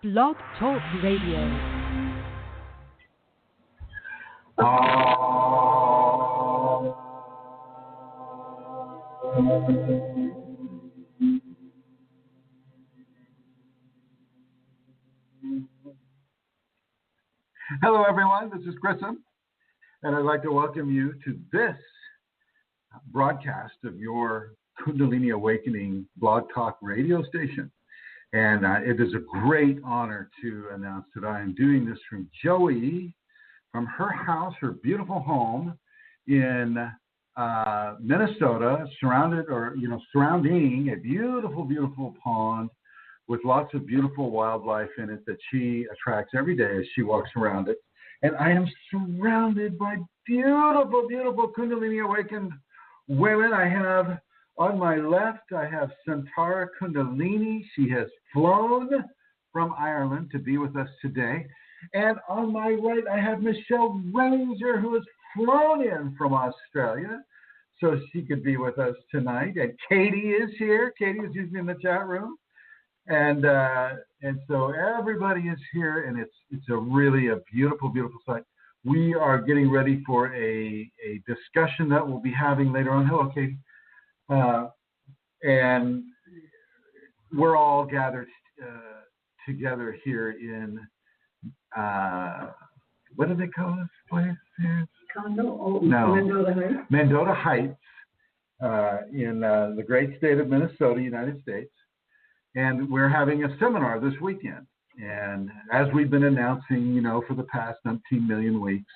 Blog Talk Radio. Hello, everyone. This is Chrism, and I'd like to welcome you to this broadcast of your Kundalini Awakening Blog Talk radio station. And it is a great honor to announce that I am doing this from Joey, from her house, her beautiful home in Minnesota, surrounding a beautiful, beautiful pond with lots of beautiful wildlife in it that she attracts every day as she walks around it. And I am surrounded by beautiful, beautiful Kundalini awakened women. I have on my left, I have Santara Kundalini. She has flown from Ireland to be with us today. And on my right, I have Michelle Ranger, who has flown in from Australia so she could be with us tonight. And Katie is here. Katie is usually in the chat room. And so everybody is here, and it's really a beautiful, beautiful sight. We are getting ready for a discussion that we'll be having later on. Hello, Katie. And we're all gathered together here in, what do they call this place? Mendota Heights. Mendota Heights in the great state of Minnesota, United States. And we're having a seminar this weekend. And as we've been announcing, for the past 19 million weeks,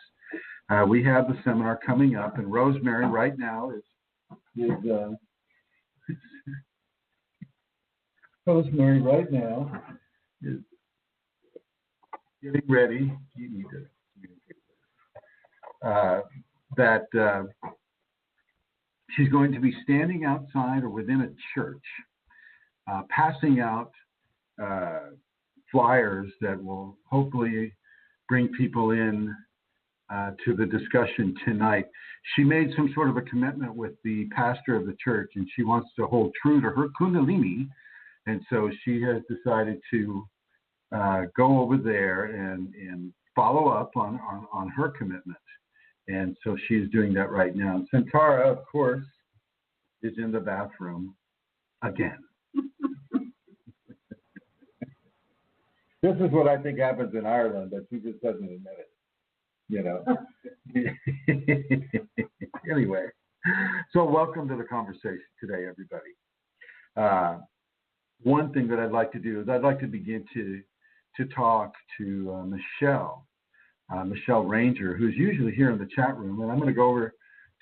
we have the seminar coming up. And Rosemary right now is Rosemary right now is getting ready. You need to communicate she's going to be standing outside or within a church, passing out flyers that will hopefully bring people in to the discussion tonight. She made some sort of a commitment with the pastor of the church, and she wants to hold true to her Kundalini, and so she has decided to go over there and follow up on her commitment, and so she's doing that right now. Santara, of course, is in the bathroom again. This is what I think happens in Ireland, but she just doesn't admit it. Anyway, so welcome to the conversation today, everybody. One thing that I'd like to do is I'd like to begin to talk to Michelle Ranger, who's usually here in the chat room. And I'm going to go over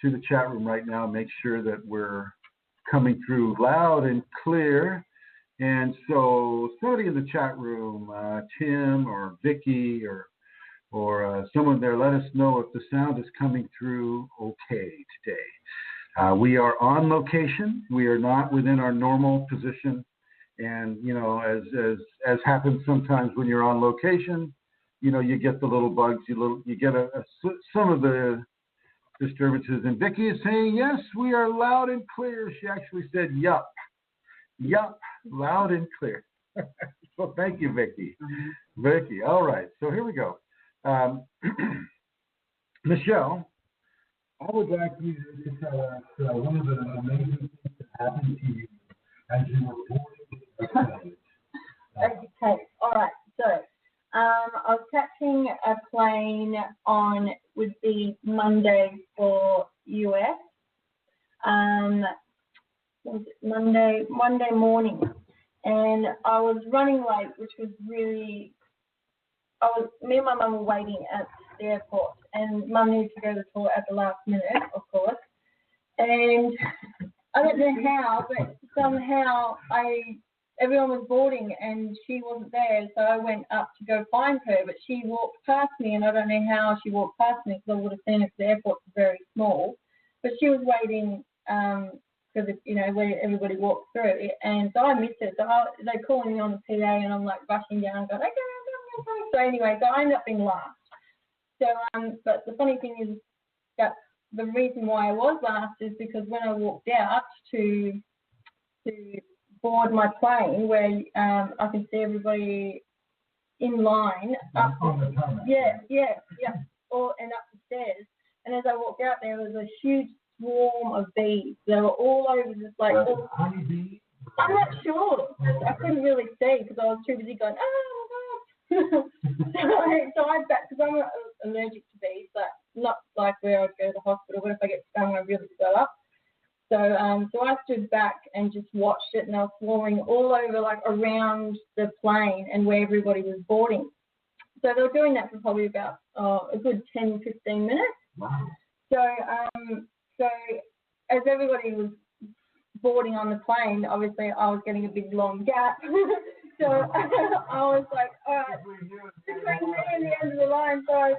to the chat room right now and make sure that we're coming through loud and clear. And so somebody in the chat room, Tim or Vicky or someone there, let us know if the sound is coming through okay today. We are on location. We are not within our normal position. And, as happens sometimes when you're on location, you get the little bugs, you get some of the disturbances. And Vicky is saying, yes, we are loud and clear. She actually said, yup, loud and clear. Well, thank you, Vicky. Mm-hmm. Vicky, all right. So here we go. Michelle, I would like you to tell us one of the amazing things that happened to you as you were boarding the plane. Okay, all right. So I was catching a plane would be Monday for US. Was it Monday morning, and I was running late, which was really. Me and my mum were waiting at the airport, and Mum needed to go to the toilet at the last minute, of course. And I don't know how, but somehow everyone was boarding and she wasn't there, so I went up to go find her, but she walked past me, and I don't know how she walked past me because I would have seen her because the airport's very small. But she was waiting because where everybody walks through, and so I missed it. So they're calling me on the PA, and I'm like rushing down, going, okay. So anyway, so I ended up being last. So, but the funny thing is that the reason why I was last is because when I walked out to board my plane, where I can see everybody in line up. On the tarmac. Yeah. And up the stairs. And as I walked out, there was a huge swarm of bees. They were all over this, like. Honeybees? I'm not sure. I couldn't really see because I was too busy going, oh my God. so I back, because I'm allergic to bees, but not like where I'd go to the hospital. What if I get stung? I really swell up. So I stood back and just watched it, and they were swarming all over, like around the plane and where everybody was boarding. So they were doing that for probably about a good 10, 15 minutes. Wow. So as everybody was boarding on the plane, obviously I was getting a big long gap. So I was like, all right, between me and the end of the line. So I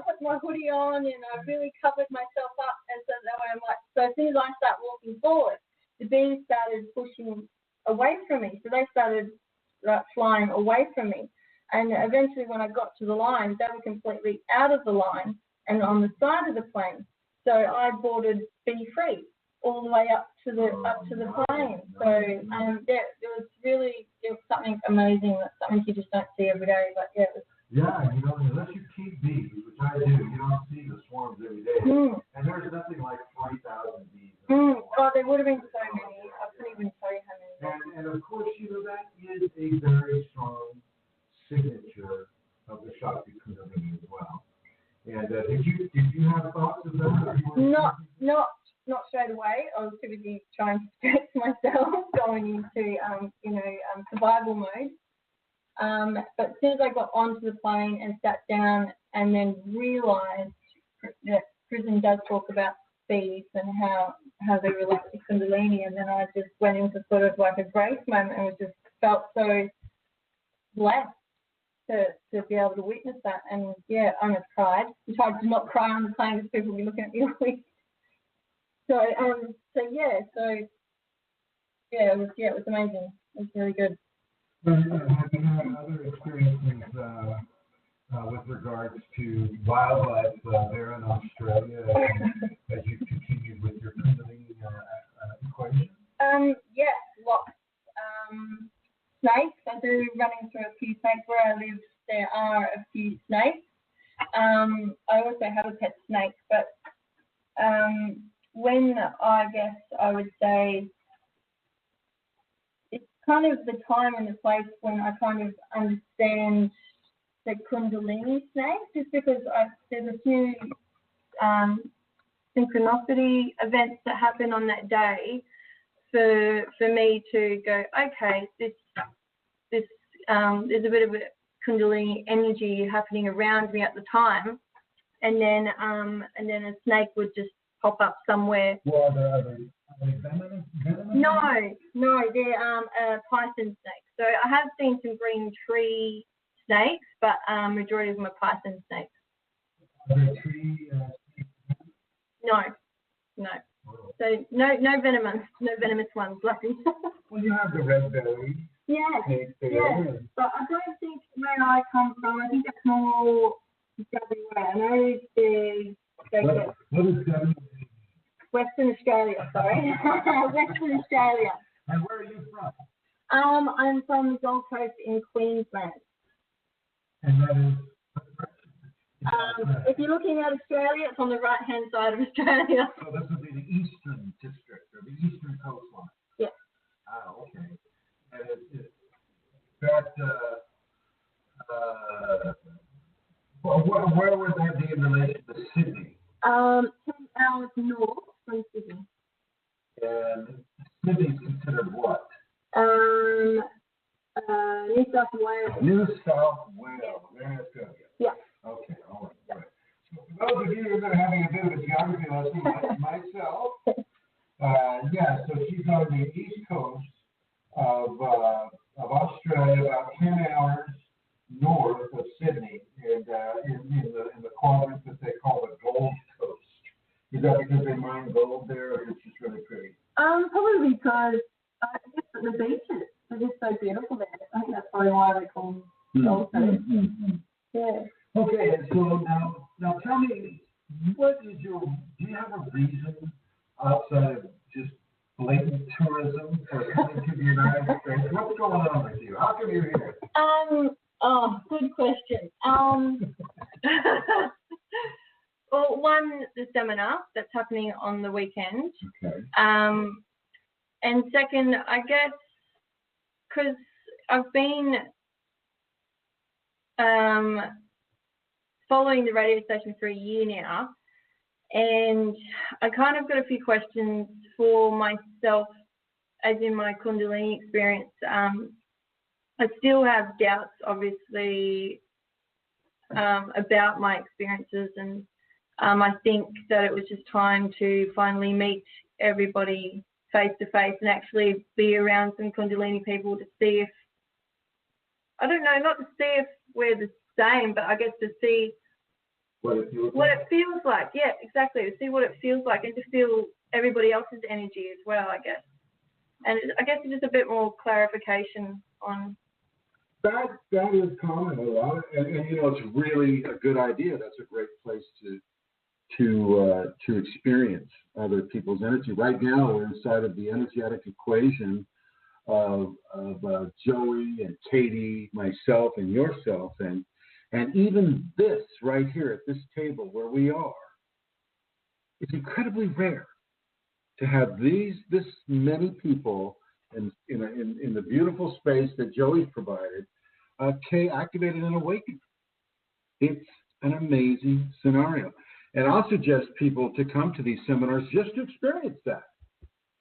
put my hoodie on and I really covered myself up. And so that way I'm like, so as soon as I start walking forward, the bees started pushing away from me. So they started flying away from me. And eventually when I got to the line, they were completely out of the line and on the side of the plane. So I boarded bee-free all the way up to the plane. So it was something amazing. That's something you just don't see every day. But yeah, it was. Yeah, unless you keep bees, which I do, you don't see the swarms every day. And there's nothing like 40,000 bees. Oh, there would have been so many. I couldn't even tell you how many. And of course, that is a very strong signature of the Shakti Kunalini as well. And did you have thoughts of that? Not straight away. I was too busy trying to protect myself, going into survival mode. But as soon as I got onto the plane and sat down, and then realised that Chrism does talk about bees and how they relate to Kundalini, and then I just went into sort of like a grace moment and just felt so blessed to be able to witness that. And yeah, I almost cried. I tried to not cry on the plane because people would be looking at me weird. So it was amazing. It was really good. Have you had other experiences with regards to wildlife there in Australia as you continued with your Kundalini equation? Yes, lots. Snakes. I do run into a few snakes where I live. There are a few snakes. I also have a pet snake, but when I guess I would say it's kind of the time and the place when I kind of understand the Kundalini snake, just because there's a few synchronicity events that happen on that day for me to go, okay, there's a bit of a Kundalini energy happening around me at the time, and then a snake would just pop up somewhere. Well, are they venomous? No, they're python snakes. So I have seen some green tree snakes, but majority of them are python snakes. Are there tree snakes? No. So no venomous ones, lucky. Well, you have the red belly. Yes. Yeah. But I don't think where I come from, I think that's more WA. I know What is WA? Western Australia, sorry. Western Australia. And where are you from? I'm from the Gold Coast in Queensland. And that is? If you're looking at Australia, it's on the right-hand side of Australia. So this would be the eastern district, or the eastern coastline? Yes. Oh, okay. And is that, where would that be in relation to Sydney? 10 hours north from Sydney. And Sydney's considered what? New South Wales. New South Wales. There it's good. Yeah. Okay, all right. Good. So for those of you who are having a bit of a geography lesson, like myself, so she's on the east coast of Australia, about 10 hours north of Sydney, and in the quadrant that they call the Gold Coast. Is that because they mine gold there, or it's just really pretty? Probably because I guess the beaches are just so beautiful there. I think that's probably why they call them Gold Coast. Yeah. Okay, and so now tell me, do you have a reason outside of just blatant tourism for coming to the United States? What's going on with you? How come you're here? Oh, good question. Well, one, the seminar that's happening on the weekend. Okay. And second, I guess, because I've been following the radio station for a year now, and I kind of got a few questions for myself, as in my Kundalini experience. I still have doubts, obviously, about my experiences, and I think that it was just time to finally meet everybody face to face and actually be around some Kundalini people to see if, I don't know, not to see if we're the same, but I guess to see what it feels like. Yeah, exactly. To see what it feels like and to feel everybody else's energy as well, I guess. And I guess just a bit more clarification on that is common a lot, and you know, it's really a good idea. That's a great place to experience other people's energy. Right now, we're inside of the energetic equation of Joey and Katie, myself, and yourself, and even this right here at this table where we are. It's incredibly rare to have this many people in the beautiful space that Joey's provided, activated and awakened. It's an amazing scenario. And I'll suggest people to come to these seminars just to experience that.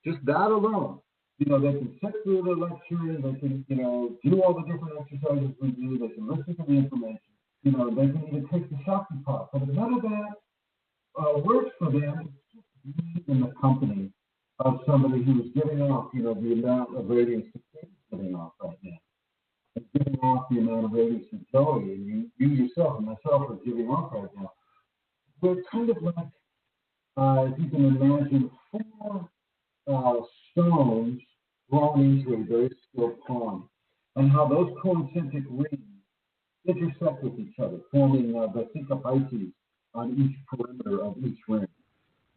Just that alone. You know, they can sit through the lecture, they can, you know, do all the different exercises we do, they can listen to the information. You know, they can even take the Shakti pot. But if none of that works for them, it's just being in the company of somebody who is giving off, you know, the amount of radiance that Katie's giving off right now. And giving off the amount of radiance that Joey and you yourself and myself are giving off right now. We're kind of like, if you can imagine, four stones drawn into a very still pond, and how those concentric rings intersect with each other, forming Vasika Pisces on each perimeter of each ring.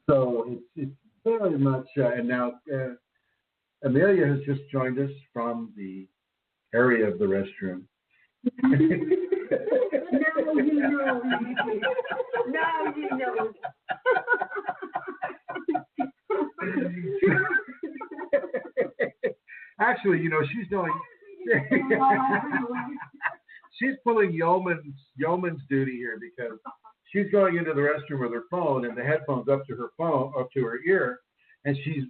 So it's very much, and now Amelia has just joined us from the area of the restroom. Now you know. Now you know. Actually, you know, she's doing. She's pulling yeoman's duty here because she's going into the restroom with her phone and the headphones up to her ear, and she's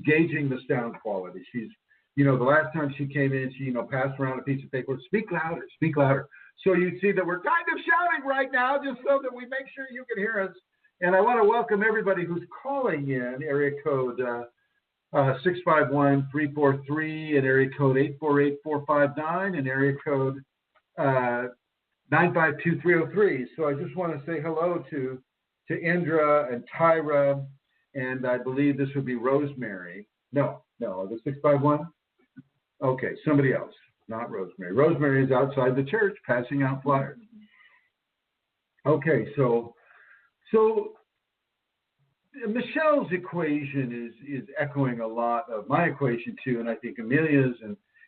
gauging the sound quality. She's, you know, the last time she came in, she, you know, passed around a piece of paper. Speak louder, speak louder. So you see that we're kind of shouting right now, just so that we make sure you can hear us. And I want to welcome everybody who's calling in, area code 651-343 and area code 848-459 and area code 952-303. So I just want to say hello to Indra and Tyra, and I believe this would be Rosemary. No, the 651? Okay, somebody else, not Rosemary. Rosemary is outside the church passing out flyers. Okay, so Michelle's equation is echoing a lot of my equation too, and I think Amelia's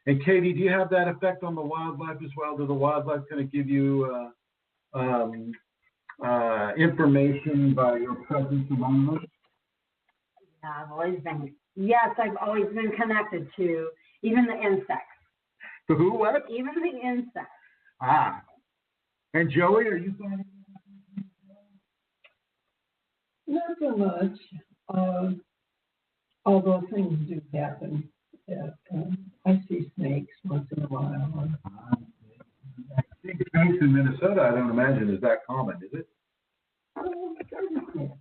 and Katie, do you have that effect on the wildlife as well? Does the wildlife kind of give you information by your presence among them? Yeah, I've always been connected to even the insects. The who, what? Even the insects. Ah. And Joey, are you finding? Not so much, although things do happen. I see snakes once in a while. I think snakes in Minnesota, I don't imagine, is that common, is it?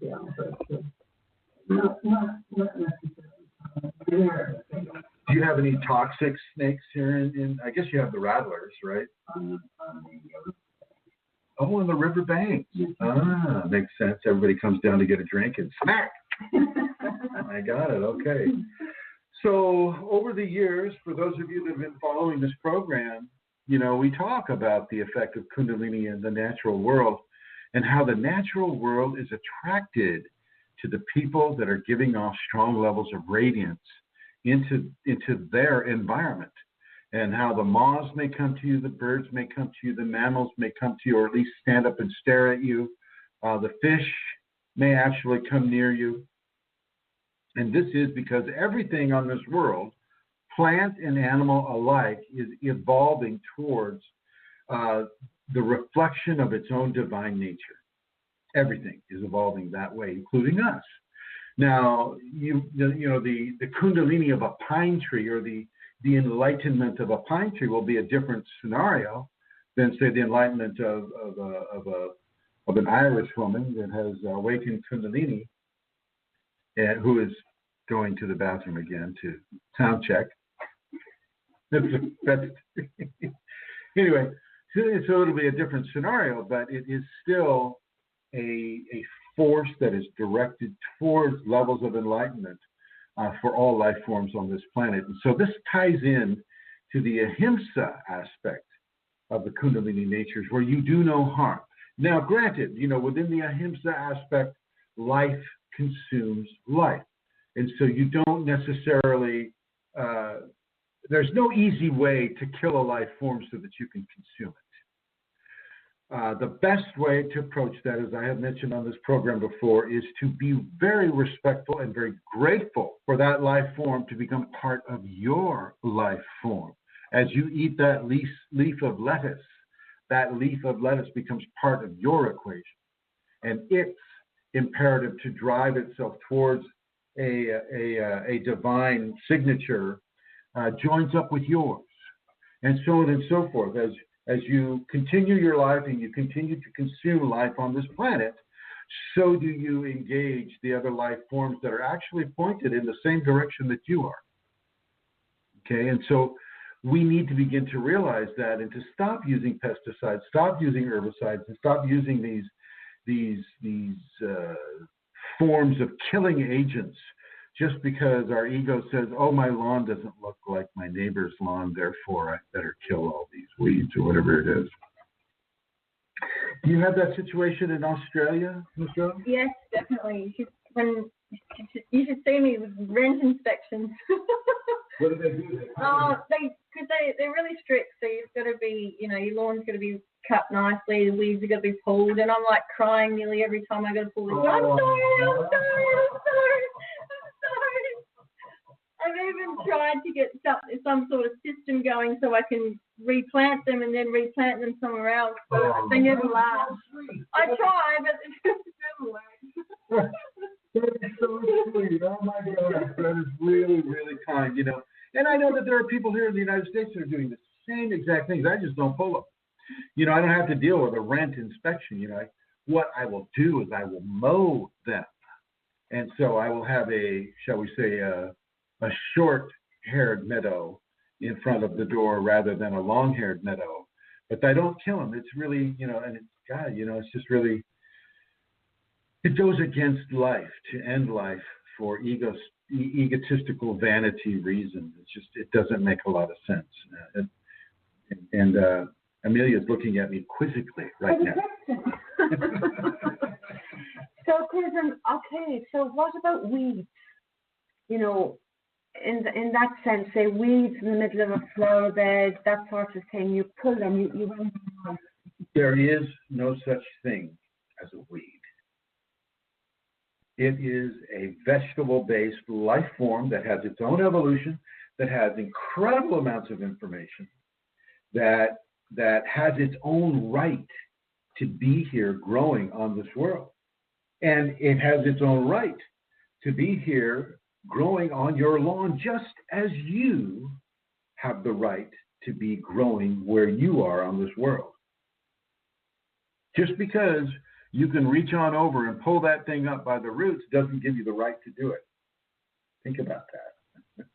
Yeah, but not necessarily. Do you have any toxic snakes here in I guess you have the rattlers, right? Oh, on the river banks. Ah, makes sense. Everybody comes down to get a drink and smack. I got it. Okay. So over the years, for those of you that have been following this program, you know, we talk about the effect of Kundalini in the natural world and how the natural world is attracted to the people that are giving off strong levels of radiance into their environment. and how the moths may come to you, the birds may come to you, the mammals may come to you, or at least stand up and stare at you. The fish may actually come near you. And this is because everything on this world, plant and animal alike, is evolving towards the reflection of its own divine nature. Everything is evolving that way, including us. Now, the Kundalini of a pine tree, or the enlightenment of a pine tree, will be a different scenario than, say, the enlightenment of an Irish woman that has awakened Kundalini, and who is going to the bathroom again to sound check. Anyway, so it'll be a different scenario, but it is still a force that is directed towards levels of enlightenment for all life forms on this planet. And so this ties in to the ahimsa aspect of the Kundalini natures, where you do no harm. Now, granted, within the ahimsa aspect, life consumes life. And so you don't necessarily, there's no easy way to kill a life form so that you can consume it. The best way to approach that, as I have mentioned on this program before, is to be very respectful and very grateful for that life form to become part of your life form. As you eat that leaf of lettuce, that leaf of lettuce becomes part of your equation. And its imperative to drive itself towards a divine signature joins up with yours, and so on and so forth. As you continue your life and you continue to consume life on this planet, so do you engage the other life forms that are actually pointed in the same direction that you are. Okay, and so we need to begin to realize that, and to stop using pesticides, stop using herbicides, and stop using these forms of killing agents just because our ego says, oh, my lawn doesn't look like my neighbor's lawn, therefore I better kill all these weeds, or whatever it is. Do you have that situation in Australia, Michelle? Yes, definitely. You should see me with rent inspections. What do they do? Because they're really strict. So you've got to be, your lawn's got to be cut nicely. The weeds are got to be pulled, and I'm like crying nearly every time I go to pull it. I'm sorry. I've even tried to get some sort of system going so I can replant them and then replant them somewhere else. But they never last. I try, but it never works. That is so sweet. Oh my gosh, that is really, really kind. And I know that there are people here in the United States that are doing the same exact things. I just don't pull them. I don't have to deal with a rent inspection. What I will do is I will mow them, and so I will have shall we say, a short-haired meadow in front of the door rather than a long-haired meadow. But I don't kill them. It's really, and it's God, it's just really. It goes against life to end life for egotistical vanity reasons. It doesn't make a lot of sense. And Amelia's looking at me quizzically right now. So, Chrism, okay, so what about weeds? In that sense, say weeds in the middle of a flower bed, that sort of thing, you pull them, you run them out. There is no such thing as a weed. It is a vegetable-based life form that has its own evolution, that has incredible amounts of information, that has its own right to be here growing on this world. And it has its own right to be here growing on your lawn, just as you have the right to be growing where you are on this world. Just because you can reach on over and pull that thing up by the roots doesn't give you the right to do it. Think about that.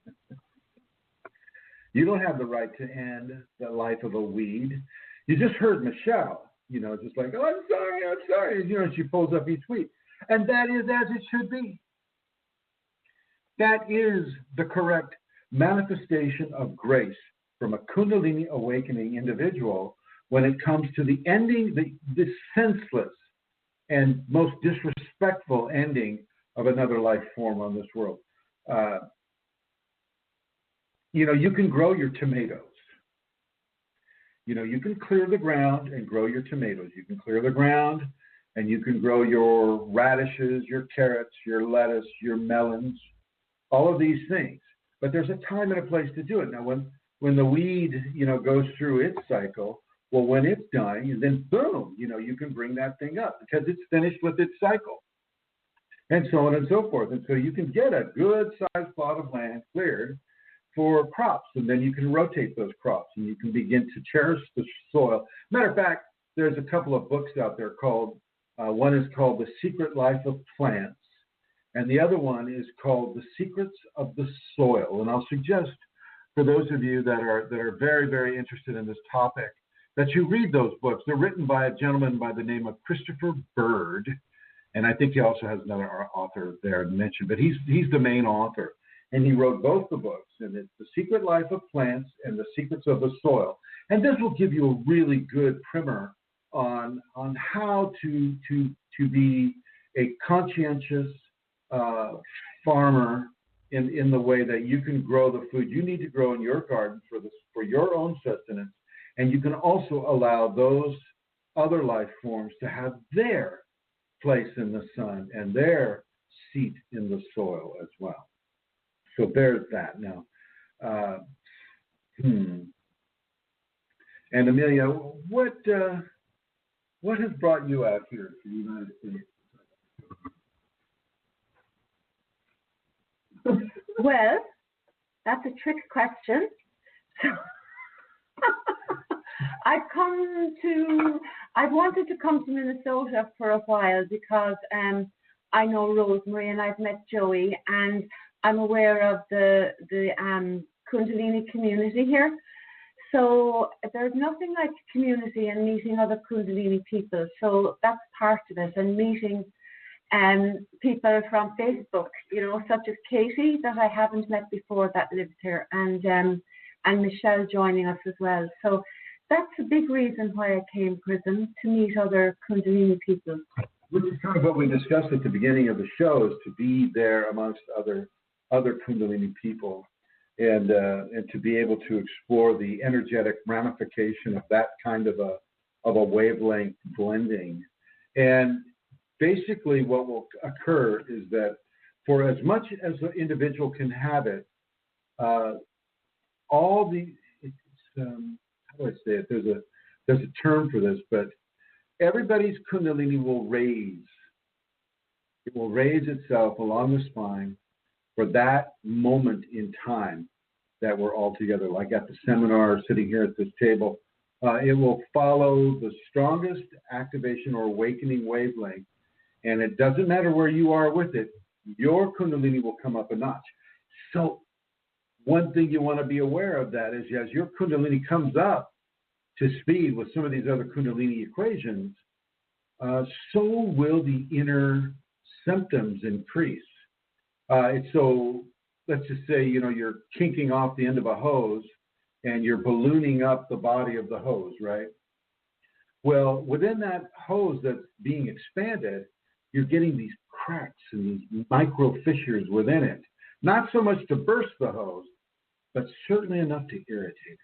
You don't have the right to end the life of a weed. You just heard Michelle, just like, oh, I'm sorry. And, she pulls up each weed. And that is as it should be. That is the correct manifestation of grace from a Kundalini awakening individual when it comes to the ending, the senseless and most disrespectful ending of another life form on this world. You can grow your tomatoes. You can clear the ground and grow your tomatoes. You can clear the ground and you can grow your radishes, your carrots, your lettuce, your melons, all of these things. But there's a time and a place to do it. Now, when the weed, goes through its cycle, well, when it's dying, then boom, you can bring that thing up because it's finished with its cycle, and so on and so forth. And so you can get a good-sized plot of land cleared for crops, and then you can rotate those crops, and you can begin to cherish the soil. Matter of fact, there's a couple of books out there called, one is called The Secret Life of Plants, and the other one is called The Secrets of the Soil. And I'll suggest for those of you that are very, very interested in this topic, that you read those books. They're written by a gentleman by the name of Christopher Bird, and I think he also has another author there to mention, but he's the main author, and he wrote both the books, and it's The Secret Life of Plants and The Secrets of the Soil. And this will give you a really good primer on how to be a conscientious farmer in the way that you can grow the food you need to grow in your garden for your own sustenance. And you can also allow those other life forms to have their place in the sun and their seat in the soil as well. So there's that. Now, and Amelia, what has brought you out here to the United States? Well, that's a trick question. So I've wanted to come to Minnesota for a while because I know Rosemary and I've met Joey, and I'm aware of the Kundalini community here. So there's nothing like community and meeting other Kundalini people. So that's part of it, and meeting people from Facebook, such as Katie that I haven't met before that lives here, and Michelle joining us as well. So that's a big reason why I came, Chrism, to meet other Kundalini people. Which is kind of what we discussed at the beginning of the show, is to be there amongst other Kundalini people, and to be able to explore the energetic ramification of that kind of a wavelength blending. And basically what will occur is that for as much as the individual can have it, how do I say it? There's a term for this, but everybody's Kundalini will raise. It will raise itself along the spine for that moment in time that we're all together, like at the seminar, sitting here at this table. It will follow the strongest activation or awakening wavelength, and it doesn't matter where you are with it, your Kundalini will come up a notch. So one thing you want to be aware of that is, as your Kundalini comes up to speed with some of these other Kundalini equations, so will the inner symptoms increase. So let's just say, you're kinking off the end of a hose and you're ballooning up the body of the hose, right? Well, within that hose that's being expanded, you're getting these cracks and these micro fissures within it. Not so much to burst the hose, but certainly enough to irritate it.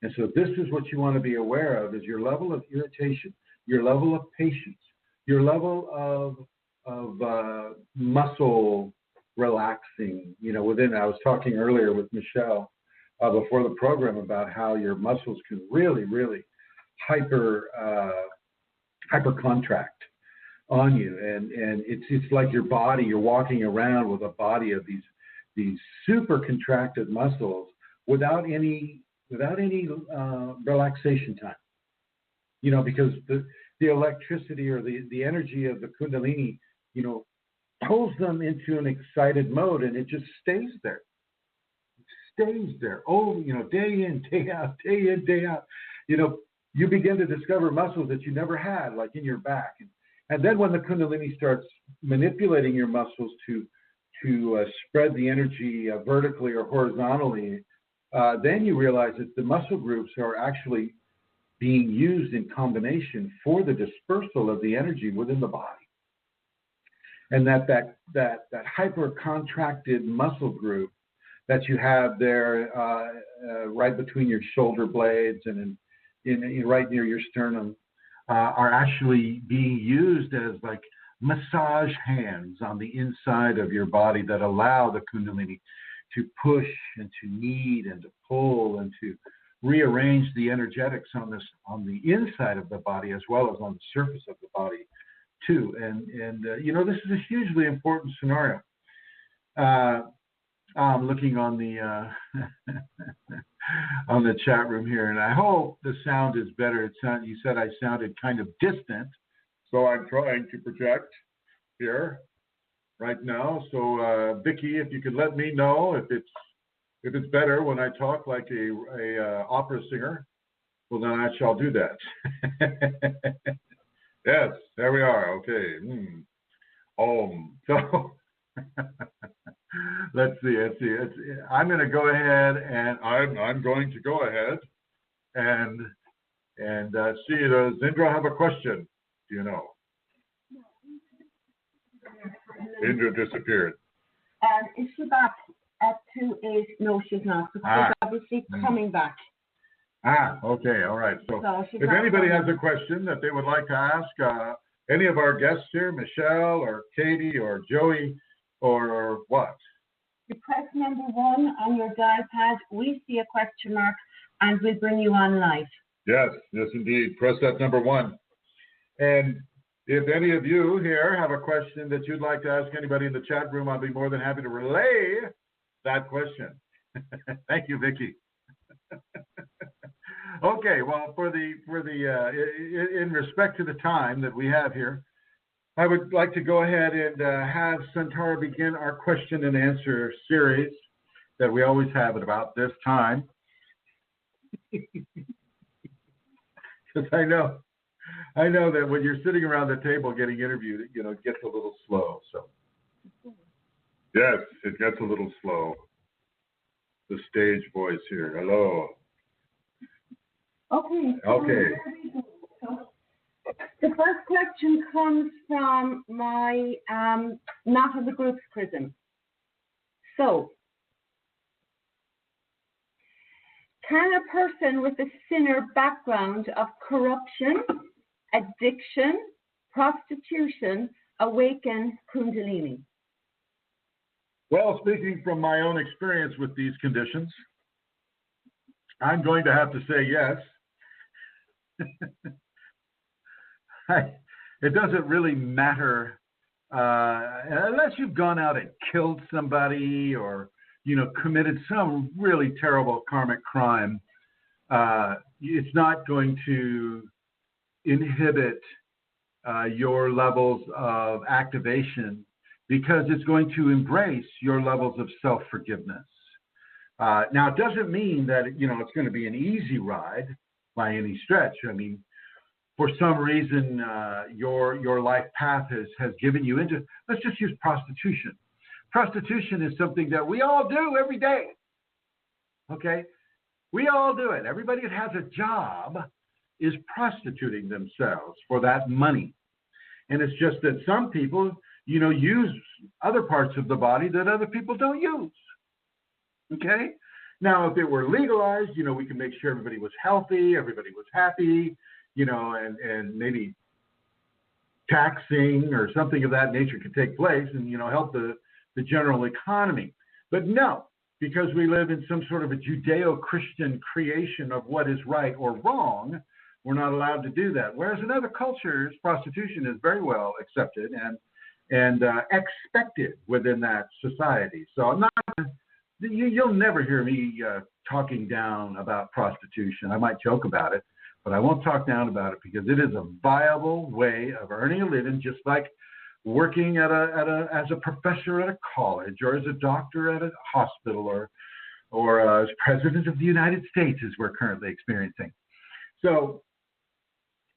And so this is what you want to be aware of, is your level of irritation, your level of patience, your level of muscle relaxing, within. I was talking earlier with Michelle before the program about how your muscles can really, really hyper contract on you, and it's like your body, you're walking around with a body of these super contracted muscles without any relaxation time, because the electricity or the energy of the Kundalini, pulls them into an excited mode, and it just stays there. Oh, day in, day out, day in, day out. You begin to discover muscles that you never had, like in your back. And then when the Kundalini starts manipulating your muscles to spread the energy vertically or horizontally, then you realize that the muscle groups are actually being used in combination for the dispersal of the energy within the body. And that hyper contracted muscle group that you have there right between your shoulder blades and right near your sternum are actually being used as like massage hands on the inside of your body that allow the Kundalini to push and to knead and to pull and to rearrange the energetics on the inside of the body as well as on the surface of the body too. And this is a hugely important scenario. I'm looking on the on the chat room here, and I hope the sound is better. You said I sounded kind of distant, so I'm trying to project here right now. So Vicky, if you could let me know if it's better when I talk like a opera singer, well then I shall do that. Yes, there we are. Okay. So let's see. I'm going to go ahead and I'm going to go ahead and see. Does Indra have a question? Do you know? Indra disappeared. Is she back at 2:08? No, she's not. She's obviously coming back. Okay, all right. So if anybody has a question that they would like to ask any of our guests here, Michelle or Katie or Joey or what? You press number 1 on your dial pad. We see a question mark, and we'll bring you on live. Yes, indeed. Press that number 1. And if any of you here have a question that you'd like to ask anybody in the chat room, I'll be more than happy to relay that question. Thank you, Vicky. Okay, well, for the in respect to the time that we have here, I would like to go ahead and have Santara begin our question and answer series that we always have at about this time. Because I know that when you're sitting around the table getting interviewed, it gets a little slow. So yes, it gets a little slow. The stage voice here. Hello. Okay. The first question comes from my not of the group's Chrism. So, can a person with a sinner background of corruption, addiction, prostitution awaken Kundalini? Well, speaking from my own experience with these conditions, I'm going to have to say yes. It doesn't really matter unless you've gone out and killed somebody or committed some really terrible karmic crime. It's not going to inhibit your levels of activation because it's going to embrace your levels of self-forgiveness. Now, it doesn't mean that it's going to be an easy ride by any stretch. I mean, for some reason, your life path has given you into, let's just use prostitution. Prostitution is something that we all do every day. Okay? We all do it. Everybody that has a job is prostituting themselves for that money. And it's just that some people, use other parts of the body that other people don't use. Okay? Now, if it were legalized, we can make sure everybody was healthy, everybody was happy, and maybe taxing or something of that nature could take place and, help the general economy. But no, because we live in some sort of a Judeo-Christian creation of what is right or wrong, we're not allowed to do that. Whereas in other cultures, prostitution is very well accepted and expected within that society. So you'll never hear me talking down about prostitution. I might joke about it, but I won't talk down about it because it is a viable way of earning a living, just like working as a professor at a college or as a doctor at a hospital or as president of the United States, as we're currently experiencing. So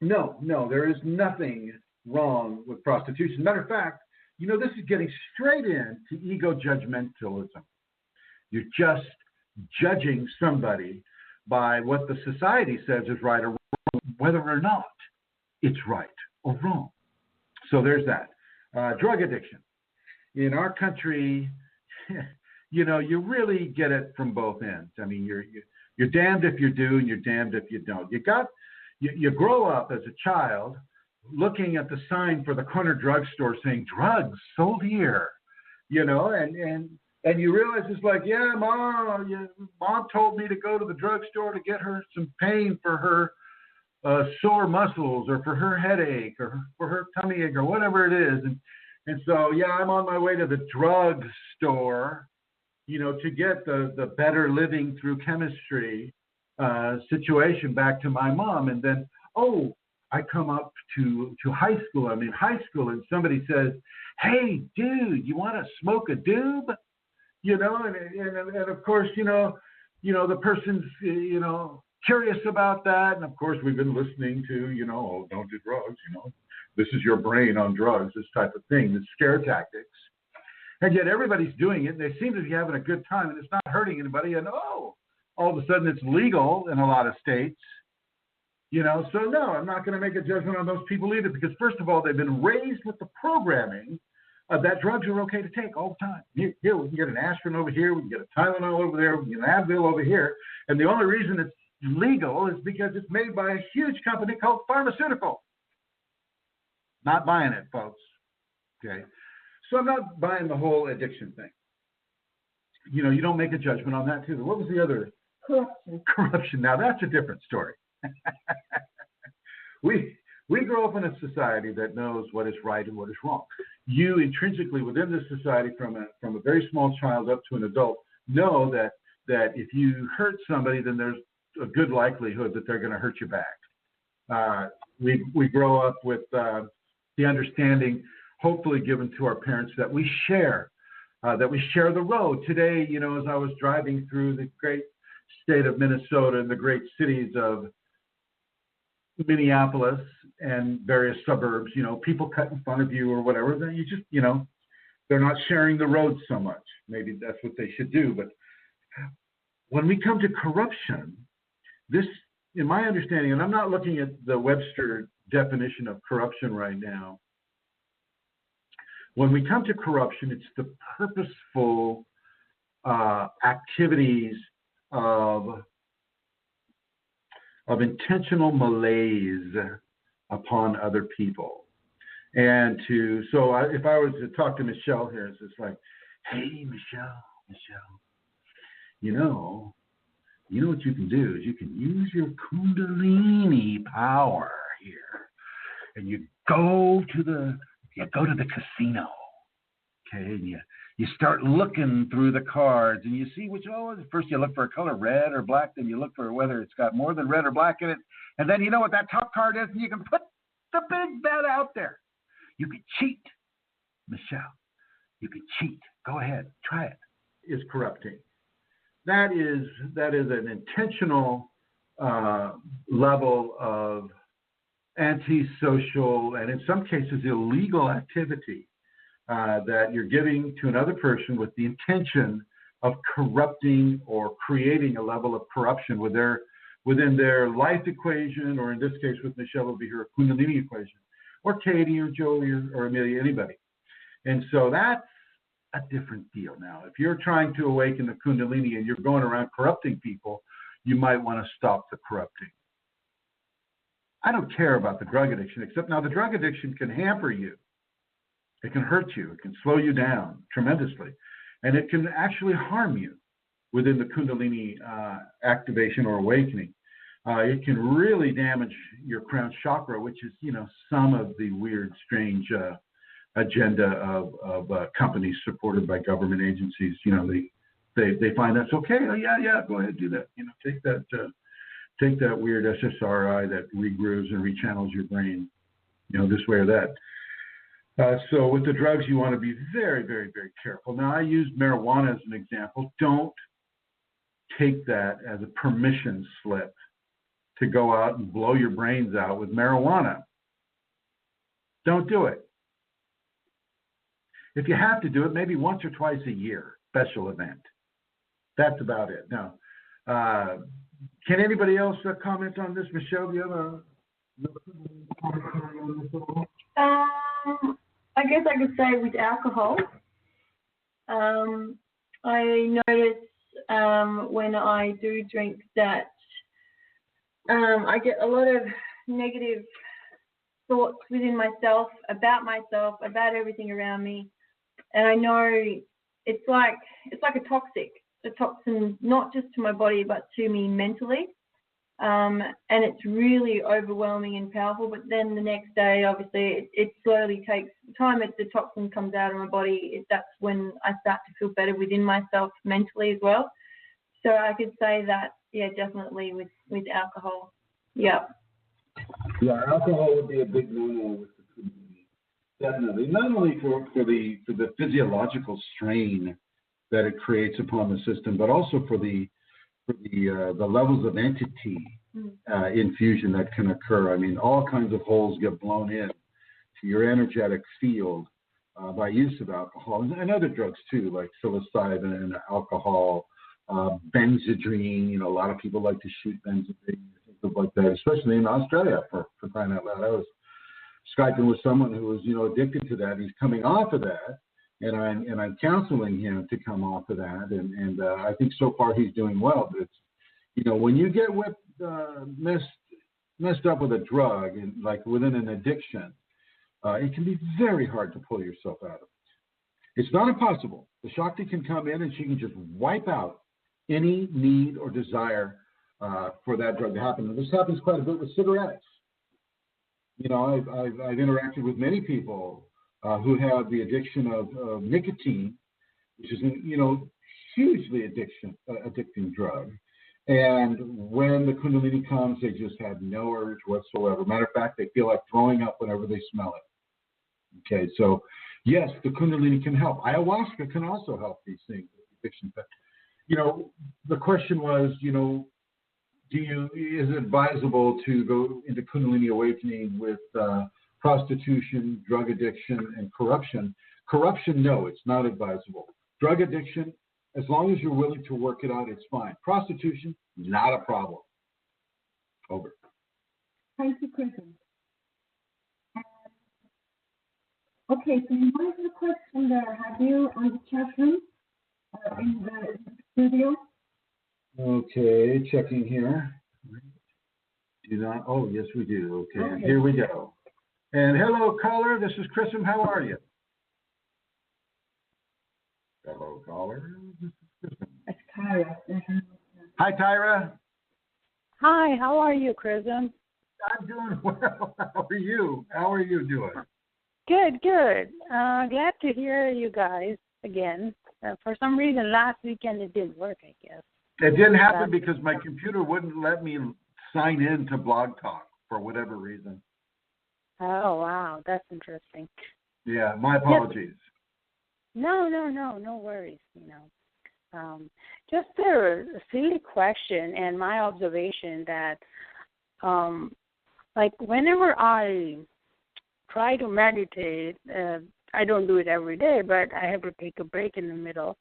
no, there is nothing wrong with prostitution. Matter of fact, this is getting straight into ego judgmentalism. You're just judging somebody by what the society says is right or wrong, whether or not it's right or wrong. So there's that. Drug addiction. In our country, you really get it from both ends. I mean, you're damned if you do, and you're damned if you don't. You grow up as a child looking at the sign for the corner drugstore saying drugs sold here, and you realize it's like, yeah, mom told me to go to the drugstore to get her some pain for her sore muscles or for her headache or for her tummy ache or whatever it is. And so, yeah, I'm on my way to the drugstore, to get the better living through chemistry situation back to my mom. And then, I come up to high school. I'm in high school and somebody says, hey, dude, you want to smoke a doob? And of course, the person's, curious about that. And of course, we've been listening to, don't do drugs, this is your brain on drugs, this type of thing, the scare tactics. And yet everybody's doing it. And they seem to be having a good time and it's not hurting anybody. And all of a sudden it's legal in a lot of states. So no, I'm not going to make a judgment on those people either, because first of all, they've been raised with the programming that drugs are okay to take all the time. Here, we can get an aspirin over here, we can get a Tylenol over there, we can get an Advil over here. And the only reason it's legal is because it's made by a huge company called pharmaceutical. Not buying it, folks. Okay. So I'm not buying the whole addiction thing. You don't make a judgment on that too. What was the other? Corruption. Now that's a different story. We grow up in a society that knows what is right and what is wrong. You intrinsically within this society, from a very small child up to an adult, know that if you hurt somebody, then there's a good likelihood that they're going to hurt you back. We grow up with the understanding, hopefully given to our parents, that we share the road. Today, as I was driving through the great state of Minnesota and the great cities of Minneapolis and various suburbs, people cut in front of you or whatever, then you just, they're not sharing the road so much. Maybe that's what they should do. But when we come to corruption, this, in my understanding, and I'm not looking at the Webster definition of corruption right now. When we come to corruption, it's the purposeful activities of intentional malaise upon other people. And if I was to talk to Michelle here, it's just like, hey, Michelle, you know what you can do is you can use your Kundalini power here, and you go to the casino, okay, and you start looking through the cards, and you see first you look for a color, red or black, then you look for whether it's got more than red or black in it, and then you know what that top card is, and you can put the big bet out there. You can cheat, Michelle. You can cheat. Go ahead, try it. Is corrupting. That is an intentional level of antisocial and in some cases illegal activity that you're giving to another person with the intention of corrupting or creating a level of corruption within their life equation, or in this case with Michelle, it would be her Kundalini equation, or Katie or Joey or Amelia, anybody. And so that's a different deal. Now, if you're trying to awaken the Kundalini and you're going around corrupting people, you might want to stop the corrupting. I don't care about the drug addiction, except now the drug addiction can hamper you. It can hurt you. It can slow you down tremendously. And it can actually harm you within the Kundalini activation or awakening. It can really damage your crown chakra, which is, some of the weird, strange agenda of companies supported by government agencies. They find that's okay. Oh, yeah, go ahead, do that. Take that weird SSRI that regrooves and rechannels your brain, this way or that. So with the drugs, you want to be very, very, very careful. Now, I used marijuana as an example. Don't take that as a permission slip to go out and blow your brains out with marijuana. Don't do it. If you have to do it, maybe once or twice a year, special event. That's about it. Now, can anybody else comment on this? Michelle, do you have a commentary on this at all? I guess I could say with alcohol, I notice when I do drink that I get a lot of negative thoughts within myself, about everything around me, and I know it's like a toxin, not just to my body but to me mentally, and it's really overwhelming and powerful. But then the next day, obviously, it slowly takes time. As the toxin comes out of my body, that's when I start to feel better within myself mentally as well. So I could say that, yeah, definitely with alcohol. Yeah. Yeah, alcohol would be a big no-no with the Kundalini. Definitely, not only for the physiological strain that it creates upon the system, but also for the levels of entity infusion that can occur. I mean, all kinds of holes get blown in to your energetic field by use of alcohol and other drugs too, like psilocybin and alcohol, benzodrine. You know, a lot of people like to shoot benzodrine. Stuff like that, especially in Australia, for crying out loud. I was Skyping with someone who was, addicted to that. He's coming off of that, and I'm counseling him to come off of that, and I think so far he's doing well. But it's, when you get messed up with a drug and like within an addiction, it can be very hard to pull yourself out of it. It's not impossible. The Shakti can come in and she can just wipe out any need or desire for that drug to happen. And this happens quite a bit with cigarettes. I've interacted with many people who have the addiction of nicotine, which is hugely addicting drug. And when the Kundalini comes, they just have no urge whatsoever. Matter of fact, they feel like throwing up whenever they smell it. Okay, so yes, the Kundalini can help. Ayahuasca can also help these things, addiction. But the question was, is it advisable to go into Kundalini awakening with prostitution, drug addiction, and corruption? Corruption, no, it's not advisable. Drug addiction, as long as you're willing to work it out, it's fine. Prostitution, not a problem. Over. Thank you, Chrism. Okay, so you wanted a question there, have you, on the chat room, in the studio? Okay, checking here. Do not. Oh, yes, we do. Okay, here we go. And hello, caller. This is Chrism. How are you? Hello, caller. This is Chrism. It's Tyra. Hi, Tyra. Hi, how are you, Chrism? I'm doing well. How are you? How are you doing? Good, good. Glad to hear you guys again. For some reason, last weekend it didn't work, I guess. It didn't happen because my computer wouldn't let me sign in to BlogTalk for whatever reason. Oh, wow. That's interesting. Yeah, my apologies. No worries, just a silly question and my observation that, like, whenever I try to meditate, I don't do it every day, but I have to take a break in the middle.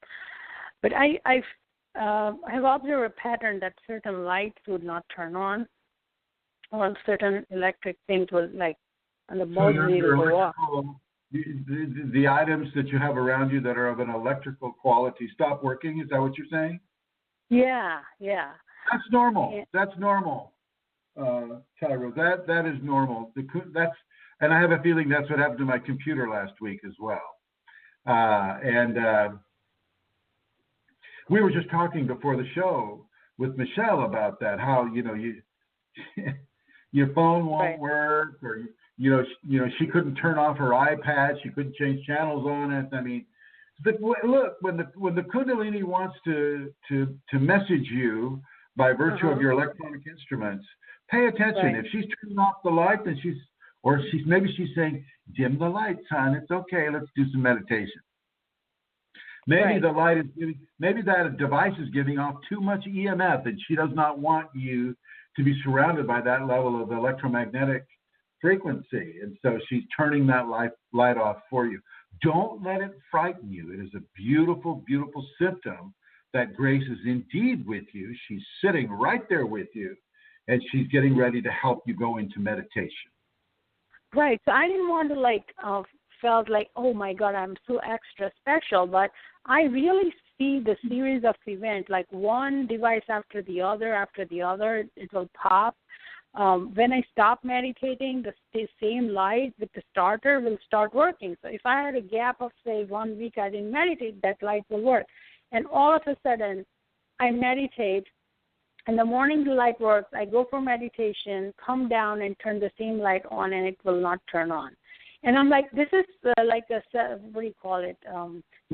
But I have observed a pattern that certain lights would not turn on, or certain electric things would, like, on the bulb needle go off. The items that you have around you that are of an electrical quality stop working. Is that what you're saying? Yeah. That's normal. Yeah. That's normal, Tyra. That is normal. And I have a feeling that's what happened to my computer last week as well. We were just talking before the show with Michelle about that. How your phone won't work, or she couldn't turn off her iPad. She couldn't change channels on it. I mean, look, when the Kundalini wants to message you by virtue of your electronic instruments, pay attention. Right. If she's turning off the light, then maybe she's saying, dim the lights, hon. It's okay. Let's do some meditation. Maybe the light is maybe that device is giving off too much EMF, and she does not want you to be surrounded by that level of electromagnetic frequency, and so she's turning that light off for you. Don't let it frighten you. It is a beautiful, beautiful symptom that Grace is indeed with you. She's sitting right there with you, and she's getting ready to help you go into meditation. Right. So I didn't want to felt like, oh my God, I'm so extra special, but I really see the series of events, like one device after the other, it will pop. When I stop meditating, the same light with the starter will start working. So if I had a gap of, say, 1 week I didn't meditate, that light will work. And all of a sudden, I meditate. In the morning, the light works. I go for meditation, come down and turn the same light on, and it will not turn on. And I'm like, this is like a, what do you call it,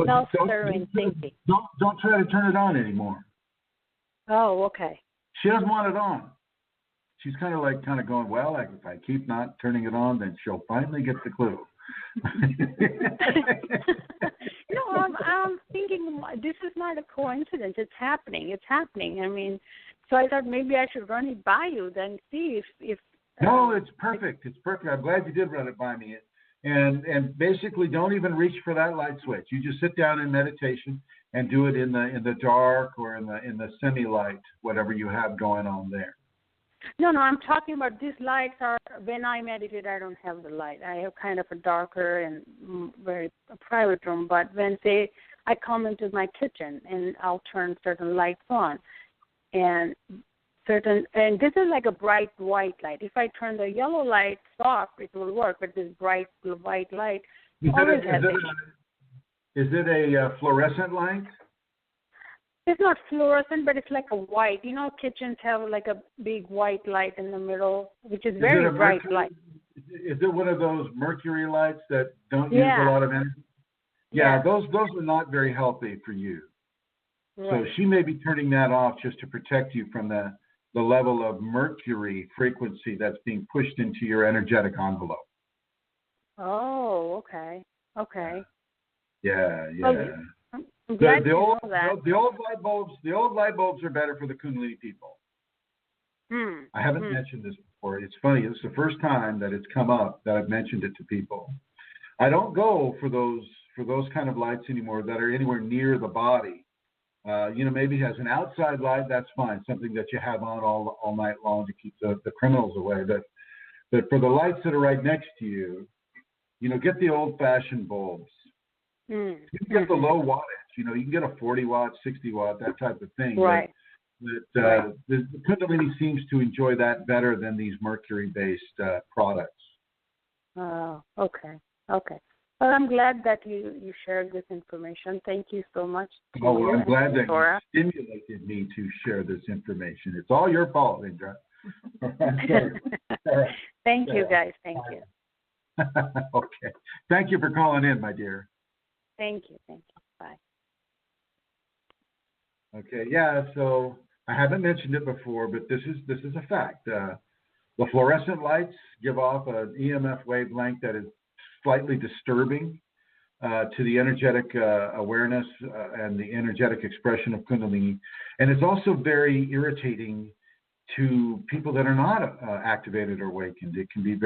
self-serving thinking. Don't try to turn it on anymore. Oh, okay. She doesn't want it on. She's kind of going, well, if I keep not turning it on, then she'll finally get the clue. No, I'm thinking this is not a coincidence. It's happening. I mean, so I thought maybe I should run it by you, then see if. No, it's perfect. It's perfect. I'm glad you did run it by me. And basically, don't even reach for that light switch. You just sit down in meditation and do it in the dark or in the semi-light, whatever you have going on there. No, I'm talking about these lights are, when I meditate, I don't have the light. I have kind of a darker and very private room. But when, say, I come into my kitchen and I'll turn certain lights on, and this is like a bright white light. If I turn the yellow light off, it will work. But this bright white light always has Is it a fluorescent light? It's not fluorescent, but it's like a white. You know, kitchens have like a big white light in the middle, which is very bright light. Is it one of those mercury lights that don't use a lot of energy? Yeah, those are not very healthy for you. Right. So she may be turning that off just to protect you from the level of mercury frequency that's being pushed into your energetic envelope. Oh, okay. Yeah. Well, The old light bulbs are better for the Kundalini people. I haven't mentioned this before. It's funny. It's the first time that it's come up that I've mentioned it to people. I don't go for those kind of lights anymore that are anywhere near the body. Maybe has an outside light. That's fine. Something that you have on all night long to keep the criminals away. But for the lights that are right next to you, get the old-fashioned bulbs. You can get the low wattage. You can get a 40 watt, 60 watt, that type of thing. Right. The Kundalini seems to enjoy that better than these mercury-based products. Oh, okay. Well, I'm glad that you shared this information. Thank you so much. I'm glad that you stimulated me to share this information. It's all your fault, Indra. Thank you, guys. Thank you. Okay. Thank you for calling in, my dear. Thank you. Bye. Okay, yeah, so I haven't mentioned it before, but this is a fact. The fluorescent lights give off an EMF wavelength that is slightly disturbing to the energetic awareness and the energetic expression of Kundalini. And it's also very irritating to people that are not activated or awakened. It can be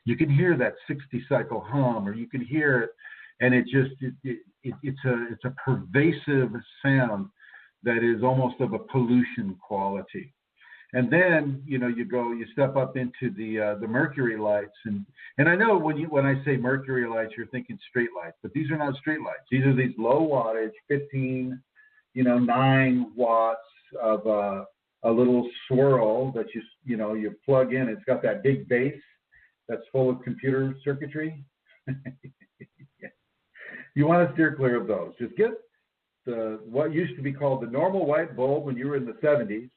you can hear that 60 cycle hum, or you can hear it, and it's a pervasive sound that is almost of a pollution quality. And then, you step up into the mercury lights. And I know when I say mercury lights, you're thinking street lights, but these are not street lights. These are these low wattage, 15, 9 watts of a little swirl that you plug in. It's got that big base that's full of computer circuitry. You want to steer clear of those. Just get what used to be called the normal white bulb when you were in the 70s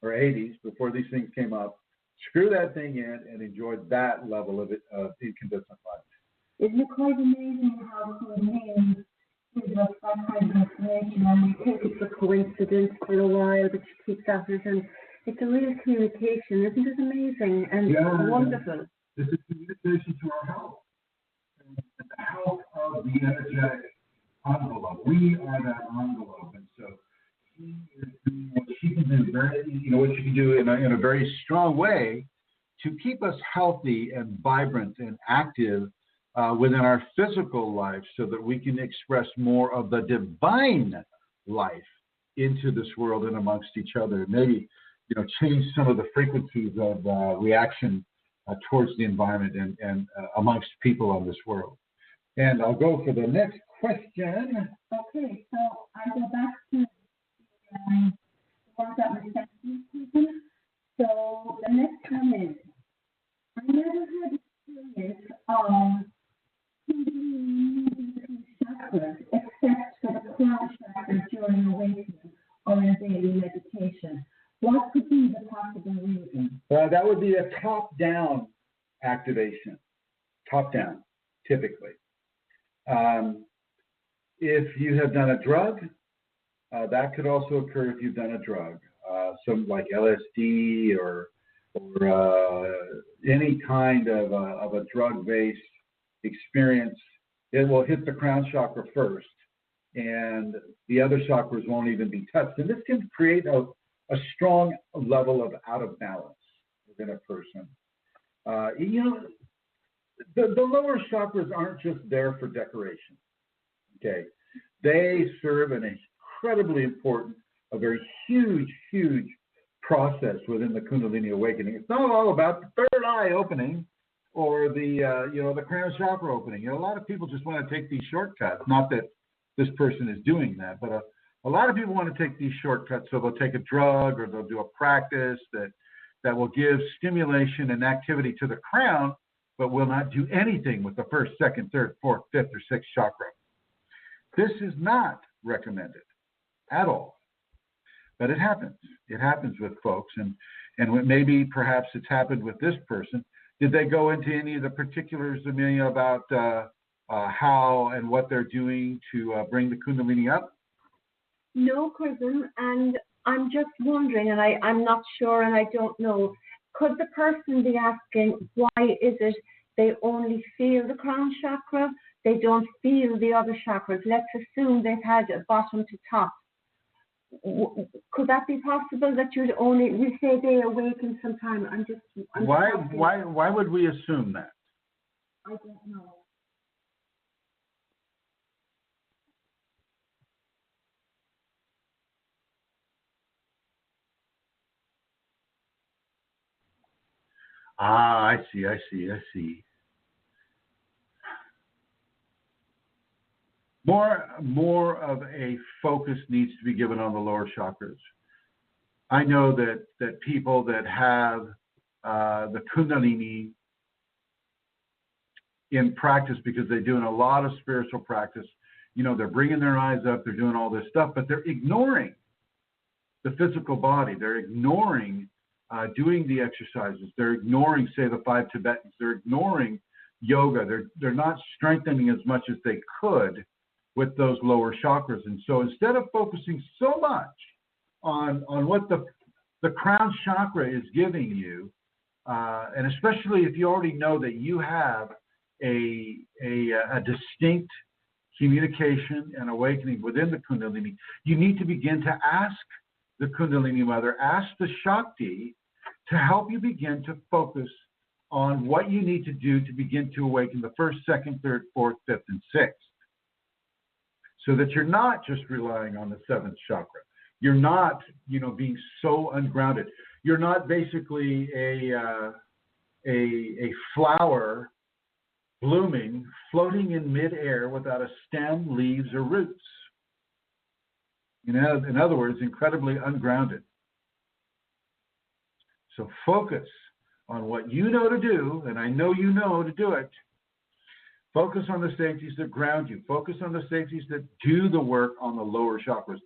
or 80s, before these things came up. Screw that thing in and enjoy that level of incandescent light. Isn't it quite amazing how Kunalini gives us that kind of information, and we think it's a coincidence for a while, but she keeps at it, and it's a real communication. Isn't it amazing and wonderful? It's a communication to our health, and the health of the energetic envelope. We are that envelope, and so she is doing what she can do, what she can do in a very strong way to keep us healthy and vibrant and active within our physical life, so that we can express more of the divine life into this world and amongst each other. Maybe change some of the frequencies of reaction towards the environment and amongst people on this world. And I'll go for the next question. Okay, so I go back to the one that my section is taken. So the next one is, I never had experience of moving chakras except for the crown chakra during awakening or in daily meditation. What could be the possible reason? That would be a top-down activation. Top-down, typically. If you have done a drug, that could also occur if you've done a drug, some like LSD or any kind of a drug-based experience. It will hit the crown chakra first, and the other chakras won't even be touched. And this can create a strong level of out of balance within a person. The lower chakras aren't just there for decoration. Okay, they serve an incredibly important, a very huge process within the Kundalini awakening. It's not all about the third eye opening or the crown chakra opening. A lot of people just want to take these shortcuts. Not that this person is doing that, but a lot of people want to take these shortcuts. So they'll take a drug or they'll do a practice that will give stimulation and activity to the crown, but will not do anything with the first, second, third, fourth, fifth, or sixth chakra. This is not recommended at all, but it happens. It happens with folks, and maybe perhaps it's happened with this person. Did they go into any of the particulars, Amelia, about how and what they're doing to bring the Kundalini up? No, Chrism, and I'm just wondering, and I'm not sure, and I don't know. Could the person be asking why is it they only feel the crown chakra? They don't feel the other chakras. Let's assume they've had a bottom to top. Could that be possible that you'd only, we say they awaken sometime? Why would we assume that? I don't know. I see. More of a focus needs to be given on the lower chakras. I know that people that have the Kundalini in practice, because they're doing a lot of spiritual practice, they're bringing their eyes up, they're doing all this stuff, but they're ignoring the physical body. They're ignoring doing the exercises. They're ignoring, say, the 5 Tibetans. They're ignoring yoga. They're not strengthening as much as they could with those lower chakras. And so instead of focusing so much on what the crown chakra is giving you, and especially if you already know that you have a distinct communication and awakening within the Kundalini, you need to begin to ask the Kundalini Mother, ask the Shakti to help you begin to focus on what you need to do to begin to awaken the first, second, third, fourth, fifth, and sixth. So that you're not just relying on the seventh chakra. You're not, being so ungrounded. You're not basically a flower blooming, floating in midair without a stem, leaves, or roots. In other words, incredibly ungrounded. So focus on what you know to do, and I know you know to do it. Focus on the safeties that ground you. Focus on the safeties that do the work on the lower chakras.